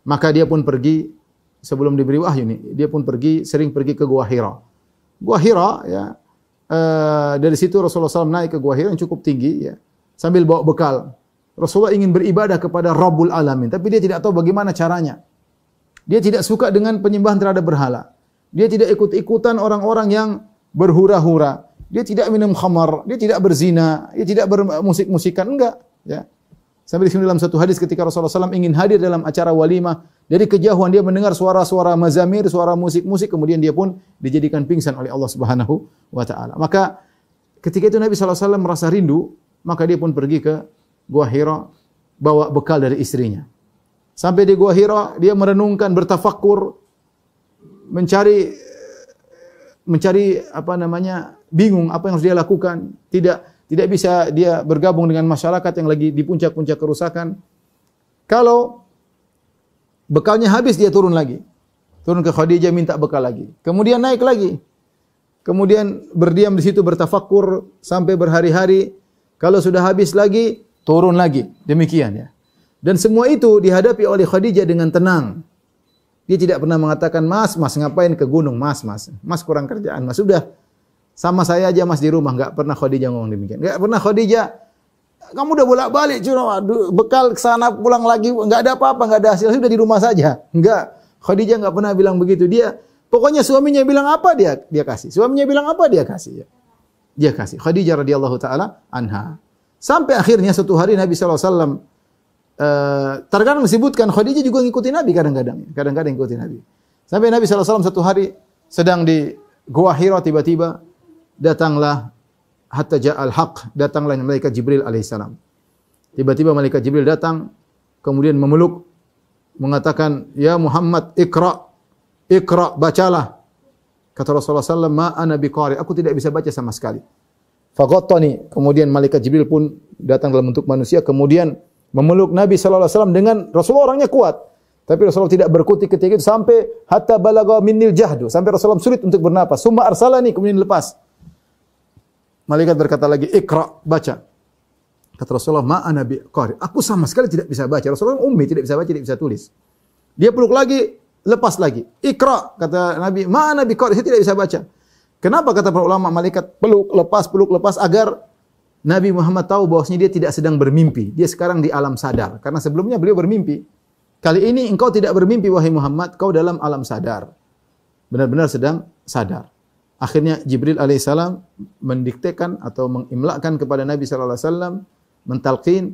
Maka dia pun pergi, sebelum diberi wahyu nih, dia pun sering pergi ke Gua Hira. Gua Hira, ya, dari situ Rasulullah SAW naik ke Gua Hira yang cukup tinggi, ya, sambil bawa bekal. Rasulullah ingin beribadah kepada Rabbul Alamin, tapi dia tidak tahu bagaimana caranya. Dia tidak suka dengan penyembahan terhadap berhala. Dia tidak ikut-ikutan orang-orang yang berhura-hura. Dia tidak minum khamar, dia tidak berzina, dia tidak bermusik-musikan, enggak. Ya. Sampai di sini dalam satu hadis ketika Rasulullah SAW ingin hadir dalam acara walimah, dari kejauhan dia mendengar suara-suara mazamir, suara musik-musik, kemudian dia pun dijadikan pingsan oleh Allah Subhanahu wa Ta'ala. Maka ketika itu Nabi SAW merasa rindu, maka dia pun pergi ke Gua Hira, bawa bekal dari istrinya. Sampai di Gua Hira, dia merenungkan, bertafakkur, mencari bingung apa yang harus dia lakukan. Tidak bisa dia bergabung dengan masyarakat yang lagi di puncak-puncak kerusakan. Kalau bekalnya habis, dia turun lagi. Turun ke Khadijah minta bekal lagi. Kemudian naik lagi. Kemudian berdiam di situ bertafakkur sampai berhari-hari. Kalau sudah habis lagi, turun lagi. Demikian ya. Dan semua itu dihadapi oleh Khadijah dengan tenang. Dia tidak pernah mengatakan, Mas ngapain ke gunung? Mas kurang kerjaan. Mas sudah sama saya aja Mas di rumah. Enggak pernah Khadijah ngomong demikian. Enggak pernah Khadijah, kamu udah bolak-balik cuma bekal ke sana pulang lagi, enggak ada apa-apa, enggak ada hasil, sudah di rumah saja. Enggak. Khadijah enggak pernah bilang begitu. Dia pokoknya suaminya bilang apa dia kasih. Suaminya bilang apa dia kasih ya. Dia kasih. Khadijah radhiyallahu taala anha. Sampai akhirnya suatu hari Nabi sallallahu alaihi wasallam terkadang disebutkan Khadijah juga ngikutin Nabi kadang-kadang ngikutin Nabi. Sampai Nabi SAW satu hari sedang di Gua Hira, tiba-tiba datanglah hatta ja'al haq, datanglah malaikat Jibril alaihissalam. Tiba-tiba malaikat Jibril datang, kemudian memeluk, mengatakan, ya Muhammad, ikra, bacalah. Kata Rasulullah SAW, ma ana biqari, aku tidak bisa baca sama sekali. Faghattani, kemudian malaikat Jibril pun datang dalam bentuk manusia, kemudian memeluk Nabi sallallahu alaihi wasallam dengan Rasulullah orangnya kuat. Tapi Rasulullah tidak berkutik ketika itu sampai hatta balagha minnil jahdu, sampai Rasulullah sulit untuk bernapas. Summa arsalani, kemudian lepas. Malaikat berkata lagi, "Iqra", baca. Kata Rasulullah, "Ma ana biqari", aku sama sekali tidak bisa baca. Rasulullah ummi, tidak bisa baca, tidak bisa tulis. Dia peluk lagi, lepas lagi. "Iqra", kata Nabi, "Ma ana biqari", saya tidak bisa baca. Kenapa kata para ulama, malaikat peluk lepas agar Nabi Muhammad tahu bahwasanya dia tidak sedang bermimpi. Dia sekarang di alam sadar. Karena sebelumnya beliau bermimpi. Kali ini engkau tidak bermimpi wahai Muhammad, kau dalam alam sadar. Benar-benar sedang sadar. Akhirnya Jibril alaihissalam mendiktekan atau mengimlakkan kepada Nabi sallallahu alaihi wasallam, mentalqin,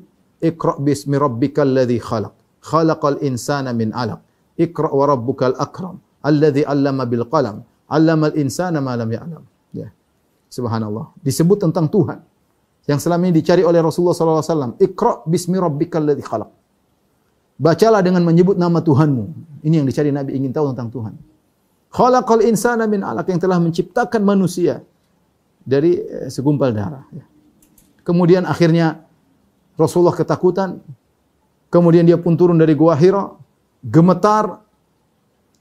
"Iqra bismi rabbikal ladzi khalaq. Khalaqal insana min 'alaq. Iqra wa rabbukal akram. Alladzi 'allama bil qalam. 'Allamal insana ma lam ya'lam." Ya. Subhanallah. Disebut tentang Tuhan yang selama ini dicari oleh Rasulullah sallallahu alaihi wasallam. Iqra bismi rabbikal ladzi khalaq. Bacalah dengan menyebut nama Tuhanmu. Ini yang dicari Nabi, ingin tahu tentang Tuhan. Khalaqal insana min 'alaq, yang telah menciptakan manusia dari segumpal darah. Kemudian akhirnya Rasulullah ketakutan. Kemudian dia pun turun dari Gua Hira, gemetar.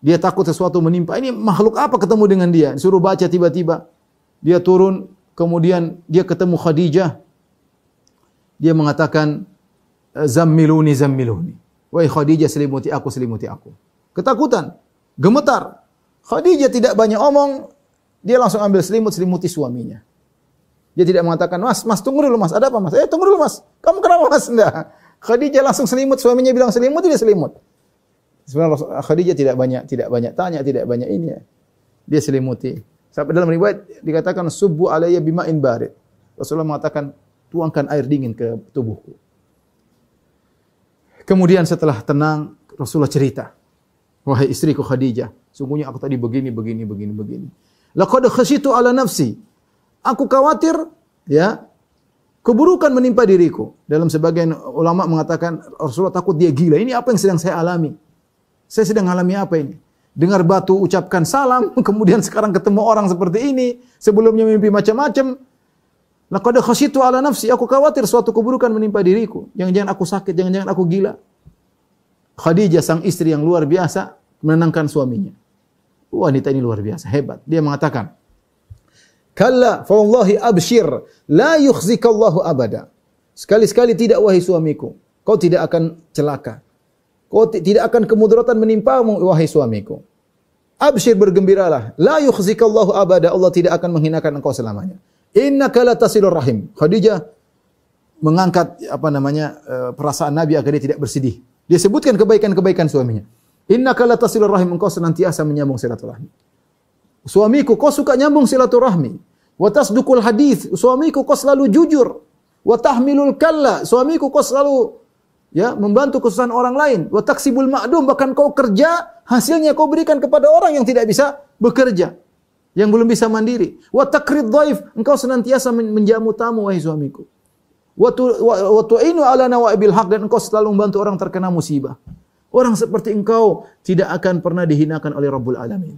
Dia takut sesuatu menimpa. Ini makhluk apa ketemu dengan dia? Disuruh baca tiba-tiba. Dia turun. Kemudian dia ketemu Khadijah. Dia mengatakan, "Zammiluni, zammiluni." Wahai Khadijah, selimuti aku, selimuti aku. Ketakutan, gemetar. Khadijah tidak banyak omong, dia langsung ambil selimut, selimuti suaminya. Dia tidak mengatakan, Mas tunggu dulu Mas, ada apa Mas? Tunggu dulu Mas, kamu kenapa Mas? Enggak. Khadijah langsung selimut, suaminya bilang selimut, dia selimut. Sebenarnya Khadijah tidak banyak tanya, tidak banyak ini ya. Dia selimuti. Sampai dalam riwayat dikatakan subbu alayya bima'in barid. Rasulullah mengatakan tuangkan air dingin ke tubuhku. Kemudian setelah tenang, Rasulullah cerita, wahai istriku Khadijah, sungguhnya aku tadi begini. Laqad khasyitu ala nafsi. Aku khawatir ya Keburukan menimpa diriku. Dalam sebagian ulama mengatakan Rasulullah takut dia gila. Ini apa yang sedang saya alami? Saya sedang alami apa ini? Dengar batu ucapkan salam, kemudian sekarang ketemu orang seperti ini. Sebelumnya mimpi macam-macam. Laqad khasyitu ala nafsi. Aku khawatir suatu keburukan menimpa diriku. Jangan-jangan aku sakit, jangan-jangan aku gila. Khadijah sang istri yang luar biasa menenangkan suaminya. Wanita ini luar biasa, hebat. Dia mengatakan, "Kalla fa wallahi abshir, la yukhzikallahu abada." Sekali-sekali tidak, wahai suamiku, kau tidak akan celaka. Kau tidak akan kemudaratan menimpamu, wahai suamiku. Abshir, bergembiralah, la yukhzikallahu abada, Allah tidak akan menghinakan engkau selamanya. Innaka la tasilur rahim. Khadijah mengangkat perasaan Nabi agar dia tidak bersedih. Dia sebutkan kebaikan-kebaikan suaminya. Innaka la tasilur rahim, engkau senantiasa menyambung silaturahmi. Suamiku, kau suka nyambung silaturahmi. Wa tasduqul hadis, suamiku kau selalu jujur. Wa tahmilul kalla, suamiku kau selalu membantu kesusahan orang lain. Wa taksibul ma'dum, bahkan kau kerja, hasilnya kau berikan kepada orang yang tidak bisa bekerja, yang belum bisa mandiri. Wa takrid dhaif, engkau senantiasa menjamu tamu, wahai suamiku. Wa tu'inu ala nawaibil haq, dan engkau selalu membantu orang terkena musibah. Orang seperti engkau tidak akan pernah dihinakan oleh Rabbul Alamin.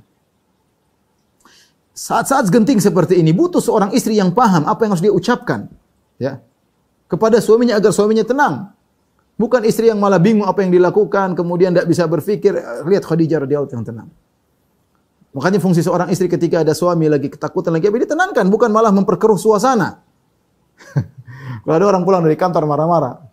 Saat-saat genting seperti ini butuh seorang istri yang paham apa yang harus dia ucapkan, kepada suaminya agar suaminya tenang. Bukan istri yang malah bingung apa yang dilakukan, kemudian tidak bisa berpikir. Lihat Khadijah radhiyallahu anha yang tenang. Makanya fungsi seorang istri ketika ada suami lagi ketakutan lagi, dia tenangkan, bukan malah memperkeruh suasana. Kalau ada orang pulang dari kantor marah-marah,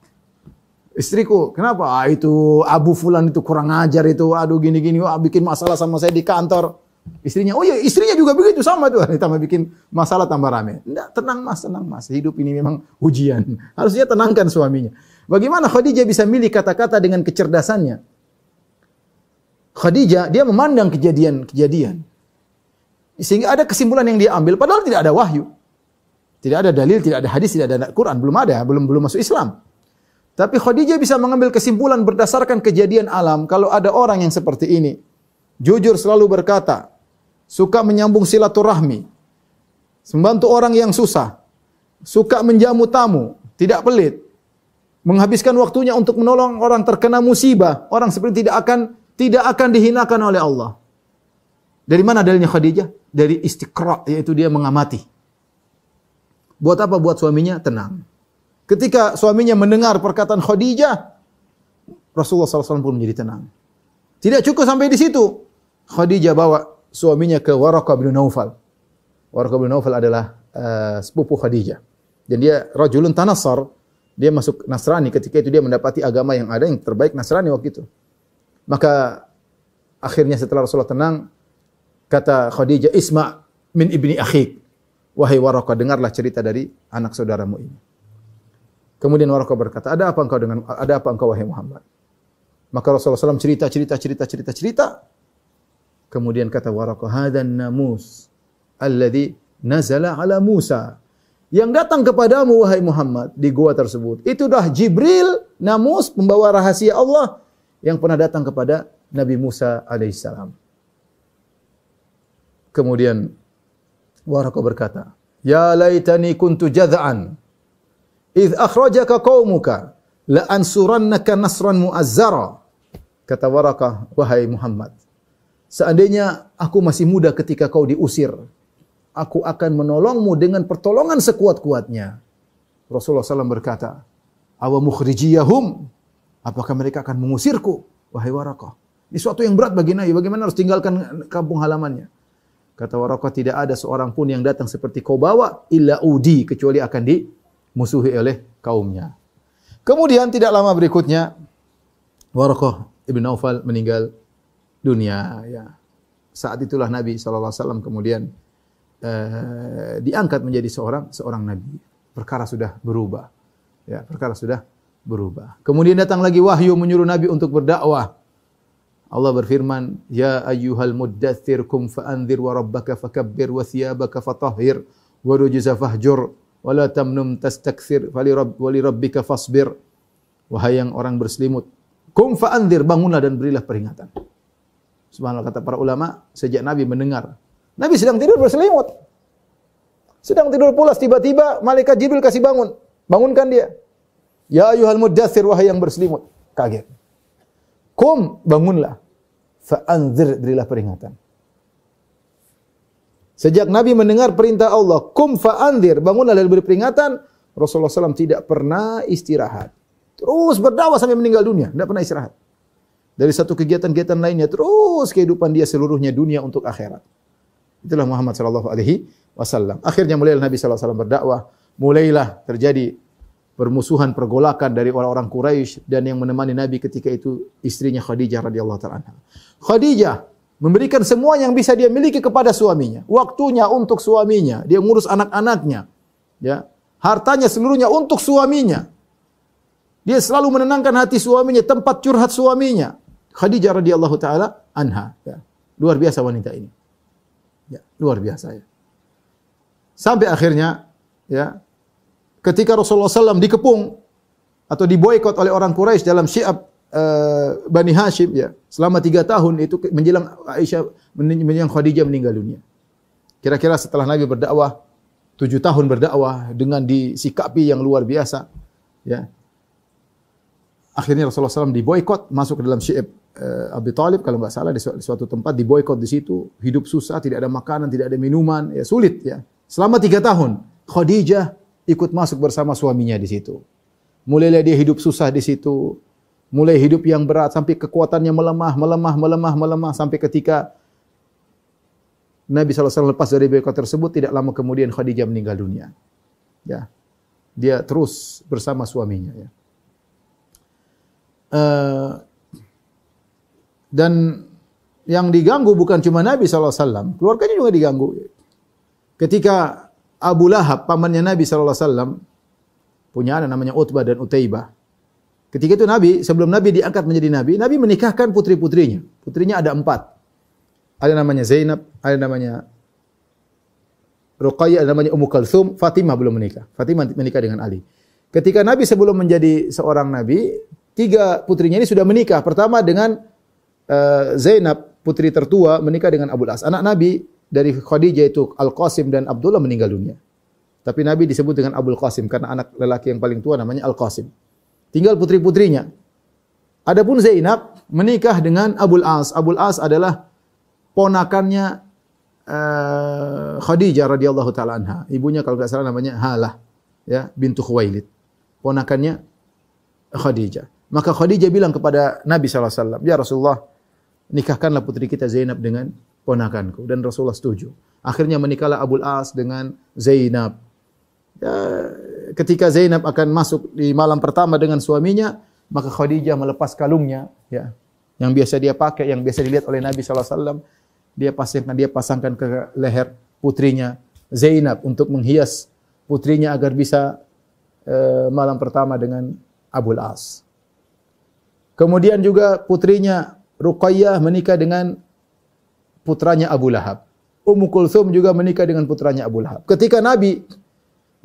istriku, kenapa? Itu Abu Fulan itu kurang ajar itu, aduh gini-gini, bikin masalah sama saya di kantor. Istrinya, oh iya, istrinya juga begitu sama tuh, tambah bikin masalah tambah rame. Enggak, tenang mas, hidup ini memang ujian. Harusnya tenangkan suaminya. Bagaimana Khadijah bisa milih kata-kata dengan kecerdasannya? Khadijah, dia memandang kejadian-kejadian. Sehingga ada kesimpulan yang dia ambil, padahal tidak ada wahyu. Tidak ada dalil, tidak ada hadis, tidak ada Quran, belum masuk Islam. Tapi Khadijah bisa mengambil kesimpulan berdasarkan kejadian alam. Kalau ada orang yang seperti ini, jujur selalu berkata, suka menyambung silaturahmi, membantu orang yang susah, suka menjamu tamu, tidak pelit, menghabiskan waktunya untuk menolong orang terkena musibah, orang seperti tidak akan dihinakan oleh Allah. Dari mana dalilnya Khadijah? Dari istiqra', yaitu dia mengamati. Buat apa? Buat suaminya tenang. Ketika suaminya mendengar perkataan Khadijah, Rasulullah SAW pun menjadi tenang. Tidak cukup sampai di situ. Khadijah bawa suaminya ke Waraqah bin Naufal. Waraqah bin Naufal adalah sepupu Khadijah. Dan dia rajulun tanassar. Dia masuk Nasrani. Ketika itu dia mendapati agama yang ada yang terbaik Nasrani waktu itu. Maka akhirnya setelah Rasulullah tenang, kata Khadijah, "Isma' min ibni akhik." Wahai Waraqah, dengarlah cerita dari anak saudaramu ini. Kemudian Waraqah berkata, ada apa engkau wahai Muhammad? Maka Rasulullah SAW cerita. Kemudian kata Waraqah, hadan namus alladhi nazala ala Musa. Yang datang kepadamu wahai Muhammad di gua tersebut, itu dah Jibril, namus, pembawa rahasia Allah yang pernah datang kepada Nabi Musa alaihissalam. Kemudian Waraqah berkata, ya laitani kuntu jadha'an idh akhrajaka qaumuka la ansurannaka nasran mu'azzara. Kata Waraqah, wahai Muhammad, seandainya aku masih muda ketika kau diusir, aku akan menolongmu dengan pertolongan sekuat-kuatnya. Rasulullah SAW berkata, awa mukhrijiyahum, apakah mereka akan mengusirku? Wahai Waraqah, ini suatu yang berat bagi Nabi, bagaimana harus tinggalkan kampung halamannya. Kata Waraqah, tidak ada seorang pun yang datang seperti kau bawa, illa udi, kecuali akan dimusuhi oleh kaumnya. Kemudian tidak lama berikutnya, Waraqah ibn Naufal meninggal dunia. Ya. Saat itulah Nabi SAW kemudian diangkat menjadi seorang Nabi. Perkara sudah berubah. Ya, perkara sudah berubah. Kemudian datang lagi wahyu menyuruh Nabi untuk berdakwah. Allah berfirman, ya ayyuhal muddathir kum fa'anzir wa rabbaka fakabbir wa thiyabaka fatahhir wa rujza fahjur wa la tamnum tastakthir wa li rabbika fasbir. Wahai yang orang berselimut, kum fa'anzir, bangunlah dan berilah peringatan. Subhanallah, kata para ulama, sejak Nabi mendengar Nabi sedang tidur berselimut, sedang tidur pulas, tiba-tiba malaikat Jibril kasih bangun. Bangunkan dia. Ya ayyuhal muddathir, wahai yang berselimut. Kaget. Kum, bangunlah. Fa'anzir, berilah peringatan. Sejak Nabi mendengar perintah Allah, kum fa'anzir, bangunlah dan beri peringatan, Rasulullah SAW tidak pernah istirahat. Terus berdakwah sampai meninggal dunia, tidak pernah istirahat. Dari satu kegiatan-kegiatan lainnya, terus kehidupan dia seluruhnya dunia untuk akhirat. Itulah Muhammad SAW. Akhirnya mulailah Nabi SAW berdakwah, mulailah terjadi permusuhan, pergolakan dari orang-orang Quraisy, dan yang menemani Nabi ketika itu istrinya Khadijah radhiyallahu ta'ala anha. Khadijah memberikan semua yang bisa dia miliki kepada suaminya. Waktunya untuk suaminya, dia ngurus anak-anaknya, ya. Hartanya seluruhnya untuk suaminya. Dia selalu menenangkan hati suaminya, tempat curhat suaminya. Khadijah radhiyallahu ta'ala anha, ya. Luar biasa wanita ini. Ya, luar biasa, ya. Sampai akhirnya, ya, ketika Rasulullah SAW dikepung atau diboikot oleh orang Quraisy dalam Syi'ab Bani Hashim, ya, selama 3 tahun itu menjelang Khadijah meninggal dunia. Kira-kira setelah Nabi berdakwah 7 tahun berdakwah dengan disikapi yang luar biasa, ya. Akhirnya Rasulullah SAW diboikot, masuk ke dalam Syi'ab Abi Thalib kalau enggak salah, di suatu tempat diboikot di situ, hidup susah, tidak ada makanan, tidak ada minuman, ya sulit, ya. Selama 3 tahun Khadijah ikut masuk bersama suaminya di situ. Mulailah dia hidup susah di situ. Mulai hidup yang berat sampai kekuatannya melemah sampai ketika Nabi SAW lepas dari boikot tersebut, tidak lama kemudian Khadijah meninggal dunia. Ya. Dia terus bersama suaminya, ya. Dan yang diganggu bukan cuma Nabi SAW, keluarganya juga diganggu. Ketika Abu Lahab, pamannya Nabi SAW, punya anak namanya Utbah dan Utaibah. Ketika itu Nabi, sebelum Nabi diangkat menjadi Nabi, Nabi menikahkan putri-putrinya. Putrinya ada 4. Ada namanya Zainab, ada namanya Ruqayyah, ada namanya Ummu Kalthum, Fatimah belum menikah. Fatimah menikah dengan Ali. Ketika Nabi sebelum menjadi seorang Nabi, 3 putrinya ini sudah menikah. Pertama dengan Zainab, putri tertua, menikah dengan Abu As. Anak Nabi dari Khadijah itu Al-Qasim dan Abdullah meninggal dunia. Tapi Nabi disebut dengan Abul Qasim karena anak lelaki yang paling tua namanya Al-Qasim. Tinggal putri-putrinya. Adapun Zainab menikah dengan Abul As. Abul As adalah ponakannya Khadijah radhiyallahu taala anha. Ibunya kalau enggak salah namanya Halah, ya, bintu Khuwailid. Ponakannya Khadijah. Maka Khadijah bilang kepada Nabi SAW, "Ya Rasulullah, nikahkanlah putri kita Zainab dengan ponakanku." Dan Rasulullah setuju. Akhirnya menikahlah Abul As dengan Zainab. Ya, ketika Zainab akan masuk di malam pertama dengan suaminya, maka Khadijah melepas kalungnya, ya, yang biasa dia pakai, yang biasa dilihat oleh Nabi SAW. Dia pasangkan ke leher putrinya Zainab untuk menghias putrinya agar bisa malam pertama dengan Abul As. Kemudian juga putrinya Ruqayyah menikah dengan putranya Abu Lahab. Ummu Kulthum juga menikah dengan putranya Abu Lahab. Ketika Nabi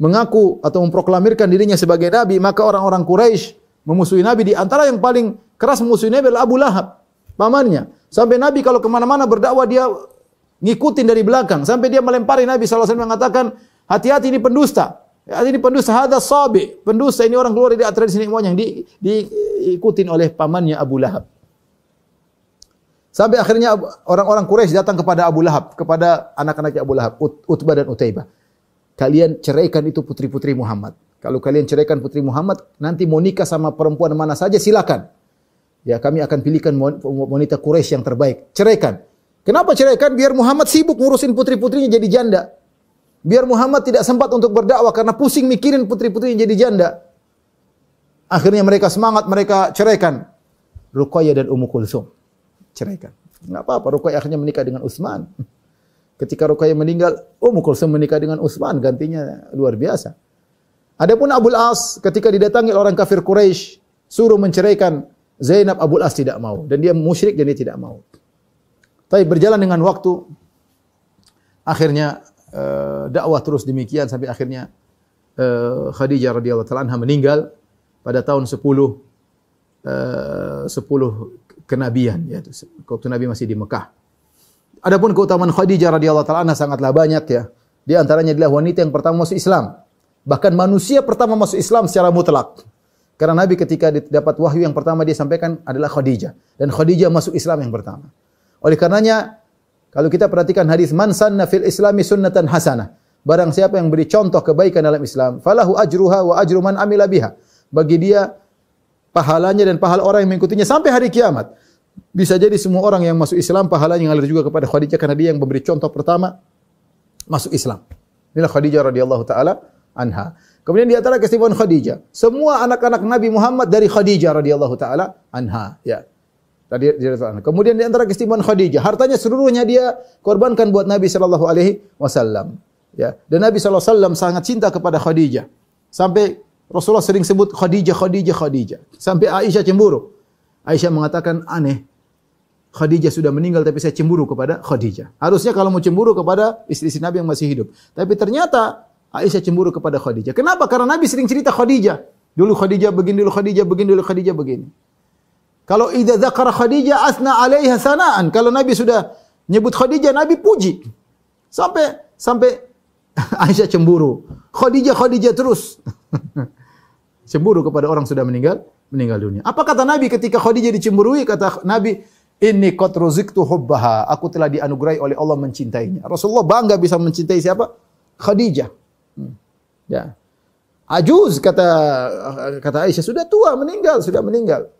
mengaku atau memproklamirkan dirinya sebagai Nabi, maka orang-orang Quraisy memusuhi Nabi. Di antara yang paling keras memusuhi Nabi adalah Abu Lahab, pamannya. Sampai Nabi kalau kemana-mana berdakwah, dia ngikutin dari belakang. Sampai dia melempari Nabi SAW, mengatakan, hati-hati ini pendusta. Ini pendusta, hadza sabi. Pendusta, ini orang keluar dari tradisi nenek moyang. Diikutin oleh pamannya Abu Lahab. Sampai akhirnya orang-orang Quraisy datang kepada Abu Lahab, kepada anak-anaknya Abu Lahab, Utbah dan Utaibah. Kalian ceraikan itu putri-putri Muhammad. Kalau kalian ceraikan putri Muhammad, nanti mau nikah sama perempuan mana saja silakan. Ya, kami akan pilihkan wanita Quraisy yang terbaik. Ceraikan. Kenapa ceraikan? Biar Muhammad sibuk ngurusin putri-putrinya jadi janda. Biar Muhammad tidak sempat untuk berdakwah karena pusing mikirin putri-putrinya jadi janda. Akhirnya mereka semangat, mereka ceraikan Ruqayyah dan Ummu Kulthum. Ceraikan. Enggak apa-apa, Ruqayyah akhirnya menikah dengan Utsman. Ketika Ruqayyah meninggal, Ummu Kulthum menikah dengan Utsman, gantinya luar biasa. Adapun Abul As ketika didatangi orang kafir Quraisy, suruh menceraikan Zainab, Abul As tidak mau dan dia musyrik dan dia tidak mau. Tapi berjalan dengan waktu, akhirnya dakwah terus demikian sampai akhirnya Khadijah radhiyallahu taala anha meninggal pada tahun 10 kenabian, yaitu waktu Nabi masih di Mekah. Adapun keutamaan Khadijah radhiyallahu taala anha sangatlah banyak, ya. Di antaranya adalah wanita yang pertama masuk Islam. Bahkan manusia pertama masuk Islam secara mutlak. Karena Nabi ketika dapat wahyu yang pertama dia sampaikan adalah Khadijah. Dan Khadijah masuk Islam yang pertama. Oleh karenanya, kalau kita perhatikan hadis man sanna fil islami sunnatan hasanah. Barang siapa yang beri contoh kebaikan dalam Islam, falahu ajruha wa ajru man amila biha. Bagi dia pahalanya dan pahala orang yang mengikutinya sampai hari kiamat. Bisa jadi semua orang yang masuk Islam pahalanya ngalir juga kepada Khadijah karena dia yang memberi contoh pertama masuk Islam. Inilah Khadijah radhiyallahu taala anha. Kemudian di antara keistimewaan Khadijah, semua anak-anak Nabi Muhammad dari Khadijah radhiyallahu taala anha, ya. Kemudian di antara keistimewaan Khadijah, hartanya seluruhnya dia korbankan buat Nabi sallallahu alaihi wasallam, ya. Dan Nabi sallallahu alaihi wasallam sangat cinta kepada Khadijah. Sampai Rasulullah sering sebut Khadijah, Khadijah, Khadijah. Sampai Aisyah cemburu. Aisyah mengatakan, aneh, Khadijah sudah meninggal tapi saya cemburu kepada Khadijah. Harusnya kalau mau cemburu kepada istri-istri Nabi yang masih hidup. Tapi ternyata Aisyah cemburu kepada Khadijah. Kenapa? Karena Nabi sering cerita Khadijah. Dulu Khadijah begini, dulu Khadijah begini, dulu Khadijah begini. Kalau idza dzakara Khadijah asna 'alaiha sana'an. Kalau Nabi sudah nyebut Khadijah, Nabi puji. Sampai Aisyah cemburu. Khadijah, Khadijah terus. Cemburu kepada orang sudah meninggal dunia. Apa kata Nabi ketika Khadijah dicemburui? Kata Nabi, inni qad ruziktu hubbaha. Aku telah dianugerahi oleh Allah mencintainya. Rasulullah bangga bisa mencintai siapa? Khadijah. Ya. Ajuz kata Aisyah sudah tua sudah meninggal.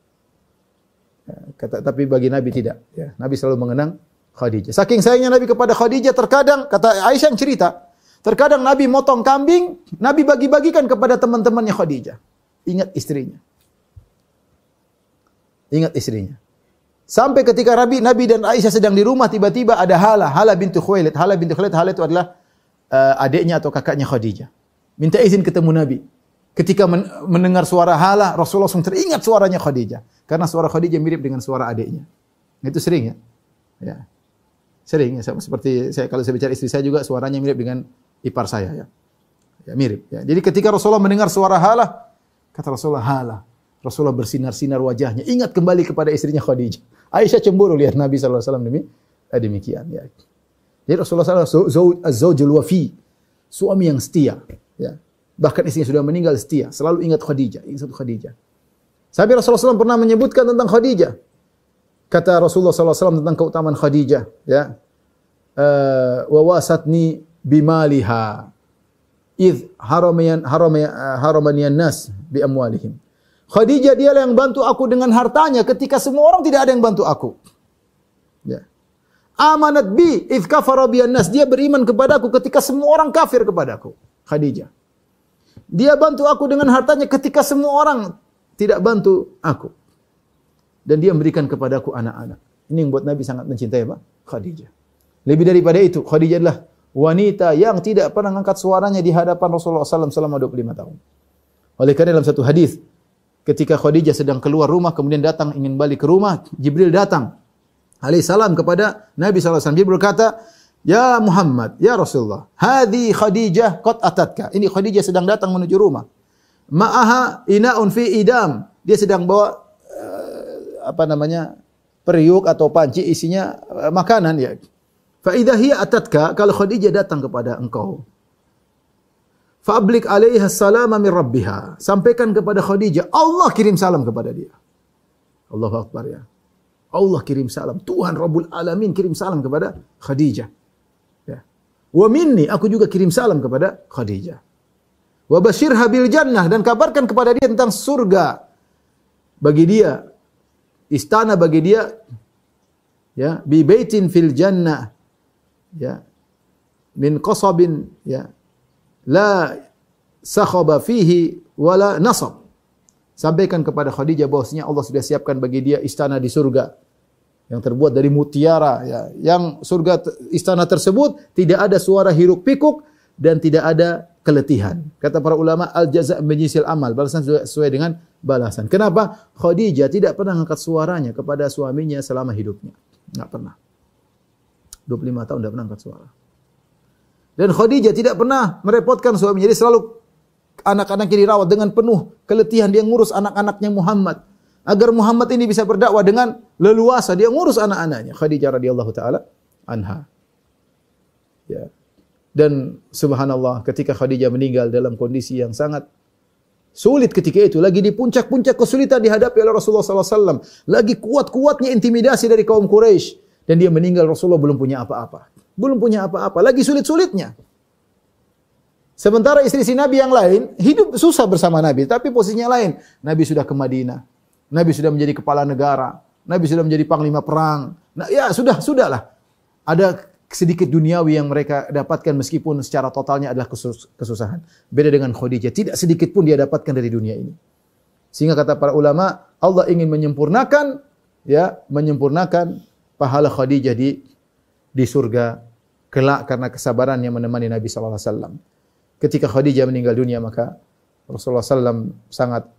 Ya, tapi bagi Nabi tidak. Ya, Nabi selalu mengenang Khadijah. Saking sayangnya Nabi kepada Khadijah, terkadang kata Aisyah yang cerita, terkadang Nabi motong kambing, Nabi bagi-bagikan kepada teman-temannya Khadijah. Ingat istrinya. Sampai ketika Nabi dan Aisyah sedang di rumah, tiba-tiba ada Hala bintu Khuwailid. Hala itu adalah adiknya atau kakaknya Khadijah. Minta izin ketemu Nabi. Ketika mendengar suara Hala, Rasulullah langsung teringat suaranya Khadijah. Karena suara Khadijah mirip dengan suara adiknya. Itu sering ya. Ya. Sering ya, seperti kalau saya bicara istri saya juga suaranya mirip dengan ipar saya ya. Ya mirip ya. Jadi ketika Rasulullah mendengar suara Hala, kata Rasulullah, Hala. Rasulullah bersinar-sinar wajahnya, ingat kembali kepada istrinya Khadijah. Aisyah cemburu lihat Nabi sallallahu alaihi wasallam demikian ya. Jadi Rasulullah sallallahu az-zawjul wafi, suami yang setia ya. Bahkan istrinya sudah meninggal setia, selalu ingat Khadijah, Sampai Rasulullah SAW pernah menyebutkan tentang Khadijah. Kata Rasulullah SAW tentang keutamaan Khadijah, ya. Wa wasatni bimaliha id haramaniyan nas bi amwalihim. Khadijah dialah yang bantu aku dengan hartanya ketika semua orang tidak ada yang bantu aku. Ya. Amanat bi id kafara biyan nas. Dia beriman kepadaku ketika semua orang kafir kepadaku. Khadijah. Dia bantu aku dengan hartanya ketika semua orang tidak bantu aku. Dan dia memberikan kepadaku anak-anak. Ini yang buat Nabi sangat mencintai apa? Khadijah. Lebih daripada itu, Khadijah adalah wanita yang tidak pernah mengangkat suaranya di hadapan Rasulullah SAW selama 25 tahun. Oleh karena dalam satu hadis, ketika Khadijah sedang keluar rumah, kemudian datang ingin balik ke rumah, Jibril datang alaihissalam kepada Nabi SAW. Dia berkata, ya Muhammad, ya Rasulullah, hadhi Khadijah qad atatka. Ini Khadijah sedang datang menuju rumah. Ma'aha ina'un fi idam. Dia sedang bawa periuk atau panci isinya makanan ya. Fa idza hiya atatka, kalau Khadijah datang kepada engkau, fa'ablik 'alaiha salama min rabbiha. Sampaikan kepada Khadijah, Allah kirim salam kepada dia. Allahu Akbar ya. Allah kirim salam. Tuhan Rabbul Alamin kirim salam kepada Khadijah. Ya. Wa minni, aku juga kirim salam kepada Khadijah. Wa basyirha bil jannah, dan kabarkan kepada dia tentang surga bagi dia, istana bagi dia, ya, bi baitin fil jannah, ya, min qasabin, ya, la sakhaba fihi wala nasab. Sampaikan kepada Khadijah bahwasanya Allah sudah siapkan bagi dia istana di surga yang terbuat dari mutiara, ya, yang surga istana tersebut tidak ada suara hiruk pikuk dan tidak ada keletihan. Kata para ulama, al jaza' min amal, balasan sesuai dengan balasan. Kenapa? Khadijah tidak pernah angkat suaranya kepada suaminya selama hidupnya. Enggak pernah. 25 tahun tidak pernah angkat suara. Dan Khadijah tidak pernah merepotkan suaminya. Jadi selalu anak-anaknya dirawat dengan penuh keletihan. Dia ngurus anak-anaknya Muhammad. Agar Muhammad ini bisa berdakwah dengan leluasa, dia ngurus anak-anaknya. Khadijah radhiyallahu taala anha. Ya. Dan subhanallah ketika Khadijah meninggal dalam kondisi yang sangat sulit ketika itu, lagi di puncak-puncak kesulitan dihadapi oleh Rasulullah SAW, lagi kuat-kuatnya intimidasi dari kaum Quraisy, dan dia meninggal, Rasulullah belum punya apa-apa. Belum punya apa-apa, lagi sulit-sulitnya. Sementara istri-istri Nabi yang lain hidup susah bersama Nabi, tapi posisinya lain. Nabi sudah ke Madinah, Nabi sudah menjadi kepala negara, Nabi sudah menjadi panglima perang. Nah, ya sudahlah. Ada sedikit duniawi yang mereka dapatkan meskipun secara totalnya adalah kesusahan. Beda dengan Khadijah, tidak sedikit pun dia dapatkan dari dunia ini. Sehingga kata para ulama, Allah ingin menyempurnakan pahala Khadijah di surga kelak karena kesabaran yang menemani Nabi sallallahu alaihi wasallam. Ketika Khadijah meninggal dunia, maka Rasulullah SAW sangat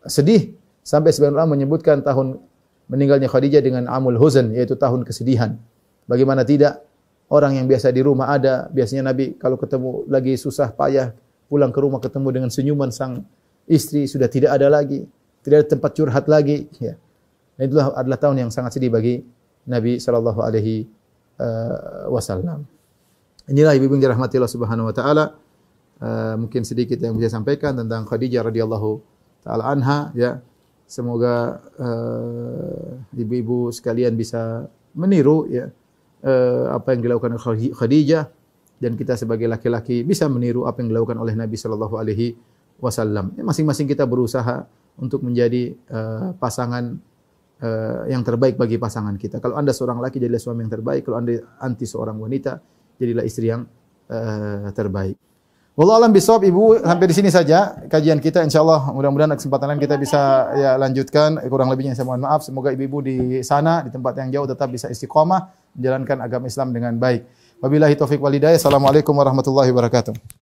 sedih sampai sebagian ulama menyebutkan tahun meninggalnya Khadijah dengan amul huzn, yaitu tahun kesedihan. Bagaimana tidak? Orang yang biasa di rumah ada, biasanya Nabi kalau ketemu lagi susah payah, pulang ke rumah ketemu dengan senyuman sang istri, sudah tidak ada lagi, tidak ada tempat curhat lagi. Ya. Dan itulah adalah tahun yang sangat sedih bagi Nabi sallallahu alaihi wasallam. Inilah ibu-ibu yang dirahmati Allah Subhanahu wa taala. Mungkin sedikit yang bisa sampaikan tentang Khadijah radhiyallahu taala anha, ya. Semoga ibu-ibu sekalian bisa meniru, ya, apa yang dilakukan oleh Khadijah, dan kita sebagai laki-laki bisa meniru apa yang dilakukan oleh Nabi sallallahu alaihi wasallam. Masing-masing kita berusaha untuk menjadi pasangan yang terbaik bagi pasangan kita. Kalau Anda seorang laki, jadilah suami yang terbaik. Kalau Anda anti seorang wanita, jadilah istri yang terbaik. Wallahu a'lam bishawab. Ibu, sampai di sini saja kajian kita. Insyaallah mudah-mudahan kesempatan lain kita bisa lanjutkan. Kurang lebihnya saya mohon maaf. Semoga ibu-ibu di sana, di tempat yang jauh, tetap bisa istiqomah menjalankan agama Islam dengan baik. Wabillahi taufik wal hidayah. Assalamualaikum warahmatullahi wabarakatuh.